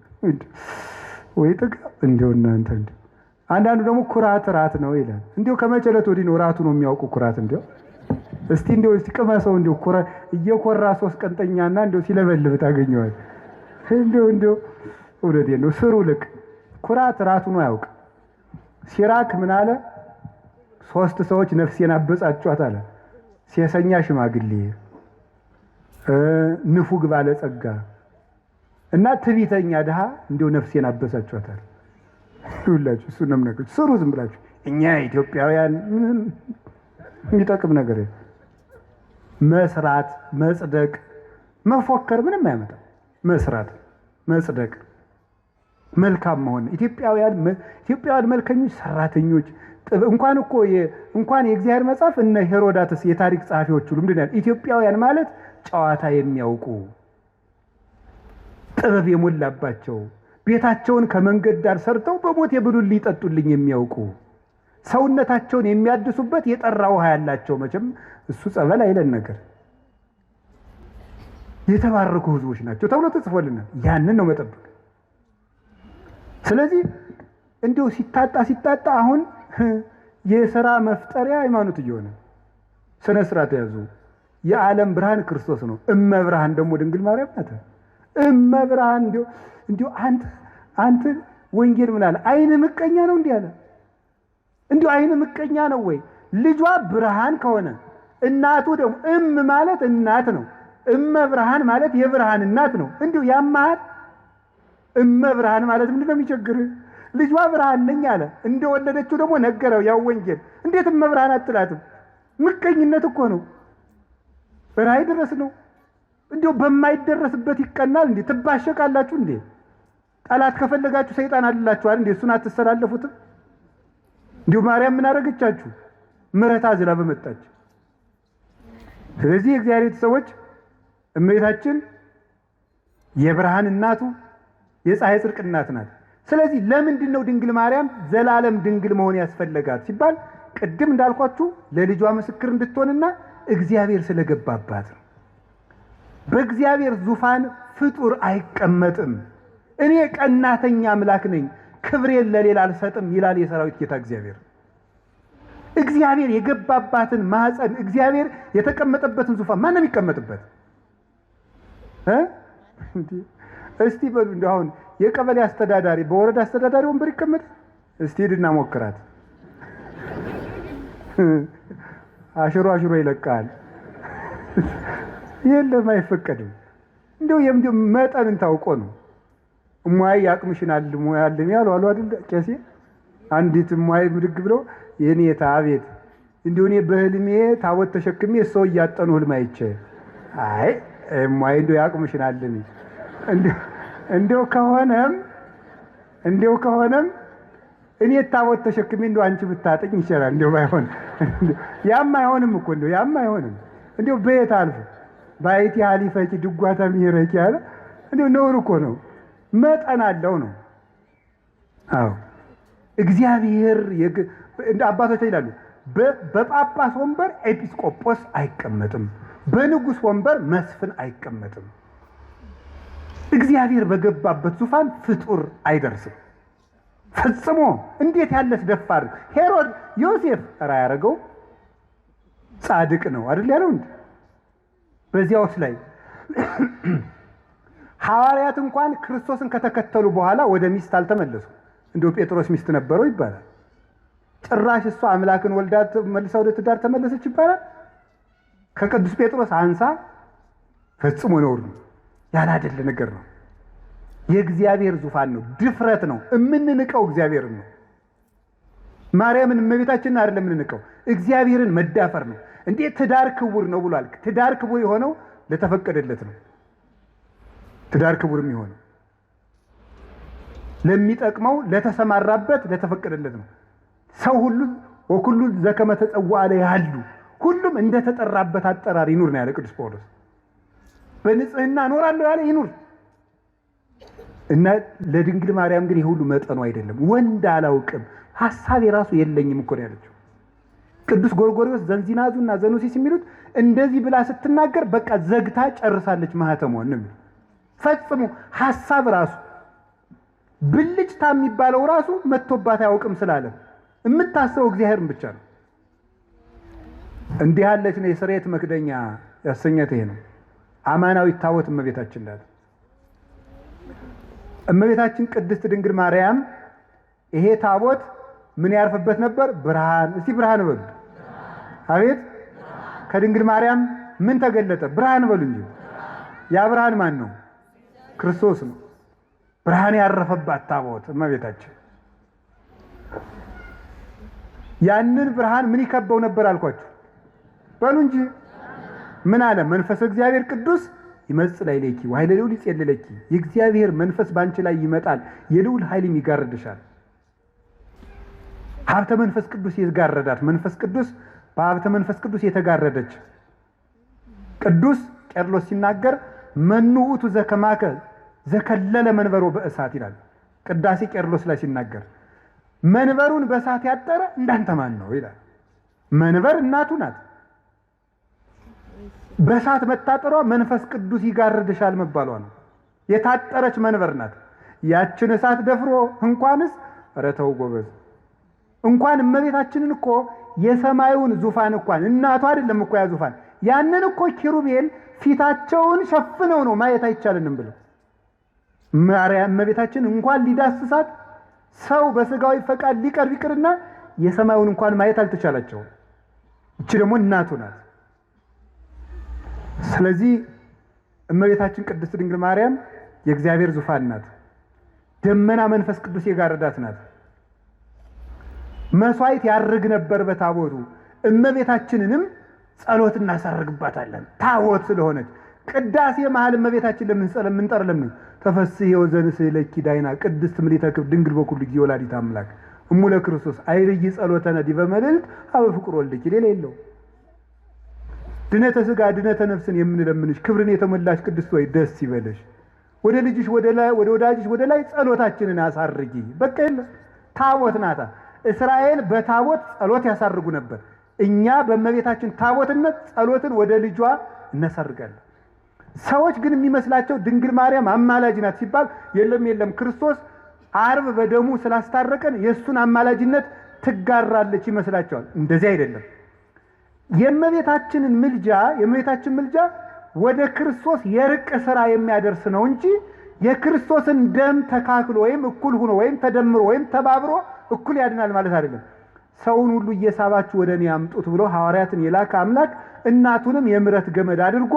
ወይ ጥጋ እንደው እናንተ እንዴ! አንዳንዱ ደግሞ ኩራት ራት ነው ይላል። እንደው ከመቸለት ወዲህ ነው ራቱ ነው የሚያውቁ ኩራት። እንደው እስቲ ቅመሰው እንደው እየኮራ 3 ቀንጠኛና እንደው ሲለበልብ ታገኘዋል። እንደው እውነቴን ነው። ስሩ ልክ ኩራት ራቱ ነው ያውቅ። ሲራክ ምን አለ? 3 ሰዎች ነፍሴን አበጻጯት አለ። ሴሰኛ ሽማግሌ፣ ንፉግ ባለጸጋ እና ትዕቢተኛ ድሃ እንደው ነፍሴን አበሳጯታል። ሁላችሁ እሱ ነው የምነግርህ። ስሩ ዝም ብላችሁ። እኛ ኢትዮጵያውያን ምን የሚጠቅም ነገር መስራት፣ መጽደቅ፣ መፎከር ምንም አያመጣም። መስራት፣ መጽደቅ፣ መልካም መሆን። ኢትዮጵያውያን መልከኞች፣ ሰራተኞች እንኳን የእግዚአብሔር መጽሐፍ እነ ሄሮዳትስ የታሪክ ጸሐፊዎች ሁሉ ምንድን ነው ኢትዮጵያውያን ማለት ጨዋታ የሚያውቁ ጥበብ የሞላባቸው ቤታቸውን ከመንገድ ዳር ሰርተው በሞት የብሉልኝ ይጠጡልኝ የሚያውቁ ሰውነታቸውን የሚያድሱበት የጠራ ውሃ ያላቸው መቼም እሱ ጸበል አይለን ነገር የተባረኩ ሕዝቦች ናቸው ተብሎ ተጽፎልናል። ያንን ነው መጠበቅ። ስለዚህ እንዲሁ ሲታጣ አሁን የሥራ መፍጠሪያ ሃይማኖት እየሆነ ስነ ስርዓት ያዙ። የዓለም ብርሃን ክርስቶስ ነው። እመብርሃን ደግሞ ድንግል ማርያም ናት። እመብርሃን እንዲሁ አንተ ወንጌል ምን አለ? አይን ምቀኛ ነው እንዲህ አለ። እንዲሁ አይን ምቀኛ ነው ወይ? ልጇ ብርሃን ከሆነ እናቱ ደግሞ ማለት እናት ነው። እመብርሃን ማለት የብርሃን እናት ነው። እንዲሁ ያማሃል። እመብርሃን ማለት ምንድን ነው የሚቸግርህ? ልጇ ብርሃን ነኝ አለ። እንደወለደችው ደግሞ ነገረው ያው ወንጌል። እንዴት እመብርሃን አትላትም? ምቀኝነት እኮ ነው። በራእይ ድረስ ነው። እንዲሁ በማይደረስበት ይቀናል እንዴ? ትባሸቃላችሁ እንዴ? ጠላት ከፈለጋችሁ ሰይጣን አልላችኋል እንዴ? እሱን አትሰላለፉትም? እንዲሁ ማርያም ምን አደረገቻችሁ? ምሕረት አዝላ በመጣች። ስለዚህ የእግዚአብሔር ሰዎች እመቤታችን የብርሃን እናቱ የፀሐይ ጽድቅ እናት ናት። ስለዚህ ለምንድን ነው ድንግል ማርያም ዘላለም ድንግል መሆን ያስፈለጋት ሲባል ቅድም እንዳልኳችሁ ለልጇ ምስክር እንድትሆንና እግዚአብሔር ስለገባባት ነው። በእግዚአብሔር ዙፋን ፍጡር አይቀመጥም። እኔ ቀናተኛ አምላክ ነኝ፣ ክብሬን ለሌላ አልሰጥም ይላል የሰራዊት ጌታ እግዚአብሔር። እግዚአብሔር የገባባትን ማህፀን እግዚአብሔር የተቀመጠበትን ዙፋን ማን ነው የሚቀመጥበት? እስቲ በሉ እንደው አሁን የቀበሌ አስተዳዳሪ በወረዳ አስተዳዳሪ ወንበር ይቀመጥ? እስቲ ሂድና ሞክራት። አሽሮ ይለቃል። የለም አይፈቀድም። እንደው መጠንን ታውቆ ነው። እሟይ ያቅምሽናል ሙያልም ያሉ አሉ አይደል ቄሴ። አንዲት እሟይ ብድግ ብለው የኔታ አቤት እንደው እኔ በህልሜ ታቦት ተሸክሜ ሰው እያጠኑ ህልም አይቼ አይ እሟይ እንደው ያቅምሽናል እንደው ከሆነም እኔ ታቦት ተሸክሜ እንደው አንቺ ብታጠኝ ይችላል። እንደው ባይሆን ያም አይሆንም እኮ ያም አይሆንም። እንደው በየት አልፎ ባይቲ ሐሊፈቂ ድጓታ ሚረቂ ያለ እንደው ነውር እኮ ነው። መጠን አለው ነው። አዎ እግዚአብሔር አባቶች ይላሉ በጳጳስ ወንበር ኤጲስቆጶስ አይቀመጥም፣ በንጉሥ ወንበር መስፍን አይቀመጥም። እግዚአብሔር በገባበት ዙፋን ፍጡር አይደርስም ፈጽሞ። እንዴት ያለስ ደፋር ሄሮድ ዮሴፍ ራ ያደረገው ጻድቅ ነው አይደል ያለው እንዴ? በዚያውስ ላይ ሐዋርያት እንኳን ክርስቶስን ከተከተሉ በኋላ ወደ ሚስት አልተመለሱ። እንደው ጴጥሮስ ሚስት ነበረው ይባላል። ጭራሽ እሷ አምላክን ወልዳ መልሳ ወደ ትዳር ተመለሰች ይባላል። ከቅዱስ ጴጥሮስ አንሳ ፈጽሞ ነውር ነው፣ ያላደለ ነገር ነው። የእግዚአብሔር ዙፋን ነው፣ ድፍረት ነው። እምንንቀው እግዚአብሔርን ነው። ማርያምን እመቤታችንን አይደለም የምንንቀው፣ እግዚአብሔርን መዳፈር ነው። እንዴት ትዳር ክቡር ነው ብሏል። ትዳር ክቡር የሆነው ለተፈቀደለት ነው። ትዳር ክቡር የሚሆነው ለሚጠቅመው ለተሰማራበት ለተፈቀደለት ነው። ሰው ሁሉ ወኩሉ ዘከመ ተጸውዐ ያሉ ሁሉም እንደተጠራበት አጠራር ይኑር ነው ያለ ቅዱስ ጳውሎስ። በንጽህና እኖራለሁ ያለ ይኑር እና ለድንግል ማርያም ግን የሁሉ መጠኑ አይደለም። ወንድ አላውቅም ሐሳብ የራሱ የለኝም እኮ ነው ያለችው። ቅዱስ ጎርጎርዮስ ዘንዚናዙና ዘኑሲስ የሚሉት እንደዚህ ብላ ስትናገር በቃ ዘግታ ጨርሳለች ማህተሟን ነው። ፈጽሞ ሐሳብ ራሱ ብልጭታ የሚባለው ራሱ መጥቶባት አያውቅም ስላለ የምታስበው እግዚአብሔርን ብቻ ነው። እንዲህ ያለች ነው የስርየት መክደኛ ያሰኘት ይሄ ነው። አማናዊት ታቦት እመቤታችን እንዳለ እመቤታችን ቅድስት ድንግል ማርያም ይሄ ታቦት ምን ያርፍበት ነበር? ብርሃን። እስቲ ብርሃን በሉ። አቤት ከድንግል ማርያም ምን ተገለጠ? ብርሃን በሉ እንጂ። ያ ብርሃን ማን ነው? ክርስቶስ ነው። ብርሃን ያረፈባት ታቦት እመቤታችን። ያንን ብርሃን ምን ይከበው ነበር አልኳችሁ? በሉ እንጂ ምን አለ? መንፈስ እግዚአብሔር ቅዱስ ይመጽእ ላዕሌኪ ወኃይለ ልዑል ይጼልለኪ። የእግዚአብሔር መንፈስ ባንቺ ላይ ይመጣል፣ የልዑል ኃይልም ይጋርድሻል። ሀብተ መንፈስ ቅዱስ የተጋረዳት መንፈስ ቅዱስ በሀብተ መንፈስ ቅዱስ የተጋረደች ቅዱስ ቄርሎስ ሲናገር መኑ ውእቱ ዘከማከ ዘከለለ መንበሮ በእሳት ይላል። ቅዳሴ ቄርሎስ ላይ ሲናገር መንበሩን በእሳት ያጠረ እንዳንተ ማን ነው ይላል። መንበር እናቱ ናት። በእሳት መታጠሯ መንፈስ ቅዱስ ይጋርድሻል መባሏ ነው። የታጠረች መንበር ናት። ያችን እሳት ደፍሮ እንኳንስ ኧረ ተው ጎበዝ፣ እንኳን እመቤታችንን እኮ የሰማዩን ዙፋን እንኳን እናቷ አይደለም እኮ ያ ዙፋን፣ ያንን እኮ ኪሩቤል ፊታቸውን ሸፍነው ነው ማየት አይቻልንም ብለው ማርያም እመቤታችን እንኳን ሊዳስሳት ሰው በስጋዊ ፈቃድ ሊቀርብ ይቅርና የሰማዩን እንኳን ማየት አልተቻላቸውም። እቺ ደግሞ እናቱ ናት። ስለዚህ እመቤታችን ቅድስት ድንግል ማርያም የእግዚአብሔር ዙፋን ናት። ደመና መንፈስ ቅዱስ የጋረዳት ናት። መስዋዕት ያርግ ነበር በታቦቱ። እመቤታችንንም ጸሎት እናሳርግባታለን ታቦት ስለሆነች። ቅዳሴ መሃል እመቤታችን ለምን እንጠራለን? ተፈስሒ ወዘንሥእ ለኪ ዳይና ቅድስት ምልዕተ ክብር ድንግል በኩሉ ጊዜ ወላዲተ አምላክ እሙለ ክርስቶስ አይርይ ጸሎተነ ዲበ መልዕልት አበ ፍቁር ወልድኪ። ሌላ የለው። ድነተ ሥጋ ድነተ ነፍስን የምንለምንሽ ክብርን የተሞላሽ ቅድስት ወይ ደስ ይበለሽ። ወደ ልጅሽ ወደ ወዳጅሽ ወደ ላይ ጸሎታችንን አሳርጊ። በቃ የለ ታቦት ናታ። እስራኤል በታቦት ጸሎት ያሳርጉ ነበር። እኛ በእመቤታችን ታቦትነት ጸሎትን ወደ ልጇ እናሳርጋለን። ሰዎች ግን የሚመስላቸው ድንግል ማርያም አማላጅ ናት ሲባል የለም ክርስቶስ ዓርብ በደሙ ስላስታረቀን የእሱን አማላጅነት ትጋራለች ይመስላቸዋል። እንደዚህ አይደለም። የእመቤታችን ምልጃ ወደ ክርስቶስ የርቅ ስራ የሚያደርስ ነው እንጂ የክርስቶስን ደም ተካክሎ ወይም እኩል ሆኖ ወይም ተደምሮ ወይም ተባብሮ እኩል ያድናል ማለት አይደለም። ሰውን ሁሉ እየሳባችሁ ወደ እኔ አምጡት ብሎ ሐዋርያትን የላከ አምላክ እናቱንም የምሕረት ገመድ አድርጎ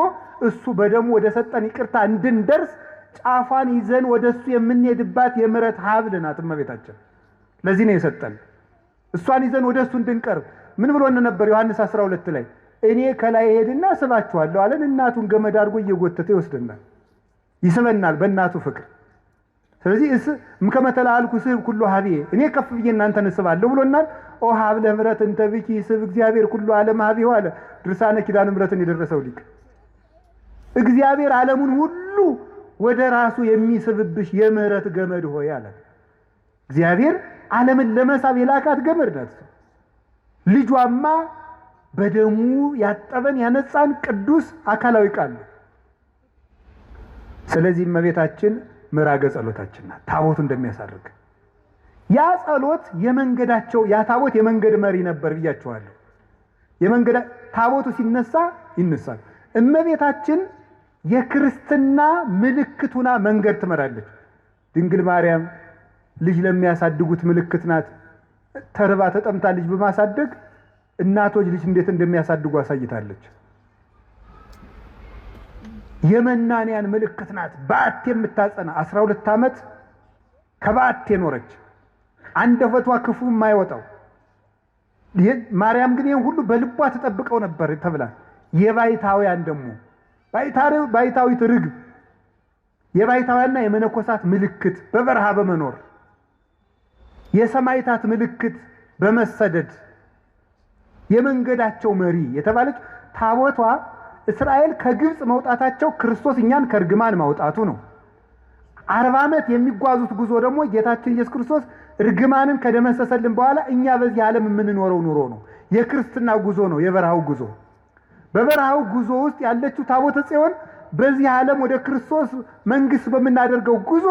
እሱ በደሙ ወደ ሰጠን ይቅርታ እንድንደርስ ጫፏን ይዘን ወደሱ የምንሄድባት የምሕረት ሀብል ናት እመቤታችን። ለዚህ ነው የሰጠን። እሷን ይዘን ወደሱ እንድንቀርብ ምን ብሎ ነበር ዮሐንስ 12 ላይ? እኔ ከላይ ሄድና ስባችኋለሁ አለን። እናቱን ገመድ አድርጎ እየጎተተ ይወስደናል፣ ይስበናል በእናቱ ፍቅር። ስለዚህ እምከመተላልኩ ስብ ኩሉ ሀቤ እኔ ከፍ ብዬ እናንተን ስባለሁ ብሎናል። ኦ ሀብለ ምሕረት እንተ ብኪ ስብ እግዚአብሔር ኩሉ ዓለም ሀቤው አለ ድርሳነ ኪዳነ ምሕረትን የደረሰው ሊቅ። እግዚአብሔር ዓለሙን ሁሉ ወደ ራሱ የሚስብብሽ የምሕረት ገመድ ሆይ አለ። እግዚአብሔር ዓለምን ለመሳብ የላካት ገመድ ናት። ልጇማ በደሙ ያጠበን ያነጻን ቅዱስ አካላዊ ቃል ነው። ስለዚህ እመቤታችን ምዕራገ ጸሎታችን ናት። ታቦቱ እንደሚያሳርግ ያ ጸሎት የመንገዳቸው ያ ታቦት የመንገድ መሪ ነበር ብያቸዋለሁ። ታቦቱ ሲነሳ ይነሳል። እመቤታችን የክርስትና ምልክቱና መንገድ ትመራለች። ድንግል ማርያም ልጅ ለሚያሳድጉት ምልክት ናት። ተርባ ተጠምታ ልጅ በማሳደግ እናቶች ልጅ እንዴት እንደሚያሳድጉ አሳይታለች። የመናንያን ምልክት ናት። በዓት የምታጸና 12 ዓመት ከበዓት የኖረች አንደበቷ ክፉ የማይወጣው ማርያም ግን ይህን ሁሉ በልቧ ተጠብቀው ነበር ተብላ የባይታውያን ደግሞ ባይታዊት ርግብ የባይታውያንና የመነኮሳት ምልክት በበረሃ በመኖር የሰማይታት ምልክት በመሰደድ የመንገዳቸው መሪ የተባለች ታቦቷ እስራኤል ከግብፅ መውጣታቸው ክርስቶስ እኛን ከርግማን ማውጣቱ ነው። 40 ዓመት የሚጓዙት ጉዞ ደግሞ ጌታችን ኢየሱስ ክርስቶስ ርግማንን ከደመሰሰልን በኋላ እኛ በዚህ ዓለም የምንኖረው ኑሮ ነው። የክርስትና ጉዞ ነው የበረሃው ጉዞ። በበረሃው ጉዞ ውስጥ ያለችው ታቦተ ጽዮን በዚህ ዓለም ወደ ክርስቶስ መንግስት በምናደርገው ጉዞ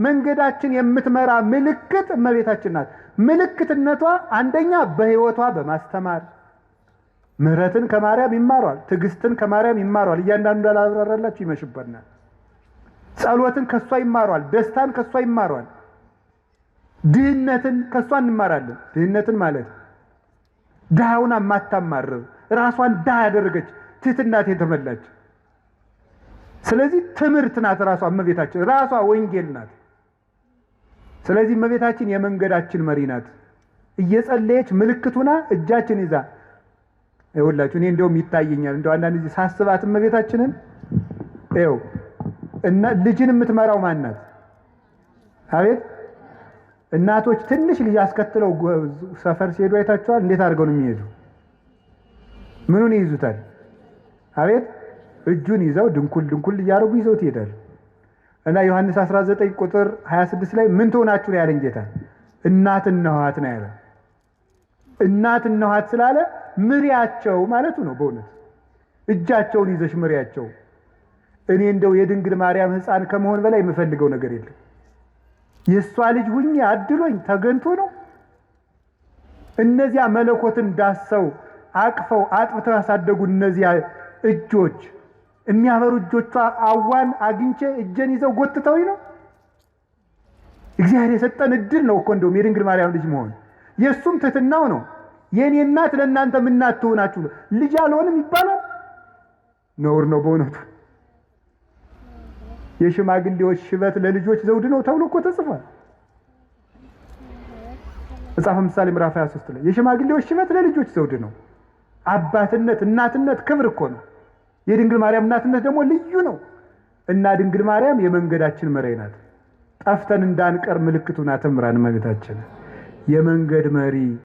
መንገዳችን የምትመራ ምልክት እመቤታችን ናት። ምልክትነቷ አንደኛ በህይወቷ በማስተማር ምሕረትን ከማርያም ይማሯል፣ ትዕግስትን ከማርያም ይማሯል። እያንዳንዱ እንዳላብራራላችሁ ይመሽበናል። ጸሎትን ከሷ ይማሯል፣ ደስታን ከሷ ይማሯል፣ ድህነትን ከሷ እንማራለን። ድህነትን ማለት ድሃውን ማታማርር ራሷን ድሃ ያደረገች ትህትናት የተመላች። ስለዚህ ትምህርት ናት ራሷ እመቤታችን፣ ራሷ ወንጌል ናት። ስለዚህ እመቤታችን የመንገዳችን መሪ ናት። እየጸለየች ምልክቱና እጃችን ይዛ ይኸውላችሁ እኔ እንደውም ይታየኛል እንደው አንዳንድ ጊዜ ሳስባት እመቤታችንን ይኸው እና ልጅን የምትመራው ማን ናት? አቤት እናቶች ትንሽ ልጅ አስከትለው ሰፈር ሲሄዱ አይታችኋል? እንዴት አድርገው ነው የሚሄዱ? ምኑን ይይዙታል? አቤት እጁን ይዘው ድንኩል እያደረጉ ይዘውት ይሄዳሉ። እና ዮሐንስ 19 ቁጥር 26 ላይ ምን ትሆናችሁ ነው ያለን ጌታ? እናት እነኋት ነው ያለ። እናት እነኋት ስላለ ምሪያቸው ማለቱ ነው። በእውነት እጃቸውን ይዘሽ ምሪያቸው። እኔ እንደው የድንግል ማርያም ሕፃን ከመሆን በላይ የምፈልገው ነገር የለም። የእሷ ልጅ ሁኜ አድሎኝ ተገንቶ ነው። እነዚያ መለኮትን ዳሰው አቅፈው አጥብተው ያሳደጉ እነዚያ እጆች፣ የሚያበሩ እጆቿ አዋን አግኝቼ እጄን ይዘው ጎትተውኝ ነው። እግዚአብሔር የሰጠን እድል ነው እኮ እንደውም የድንግል ማርያም ልጅ መሆን። የእሱም ትሕትናው ነው። የእኔ እናት ለእናንተ ምን እናት ትሆናችሁ? ልጅ አልሆንም ይባላል? ነውር ነው በእውነቱ። የሽማግሌዎች ሽበት ለልጆች ዘውድ ነው ተብሎ እኮ ተጽፏል። መጽሐፈ ምሳሌ ምዕራፍ 23 ላይ የሽማግሌዎች ሽበት ለልጆች ዘውድ ነው። አባትነት እናትነት ክብር እኮ ነው። የድንግል ማርያም እናትነት ደግሞ ልዩ ነው። እና ድንግል ማርያም የመንገዳችን መሪ ናት። ጠፍተን እንዳንቀር ምልክቱ ናት። እመቤታችን የመንገድ መሪ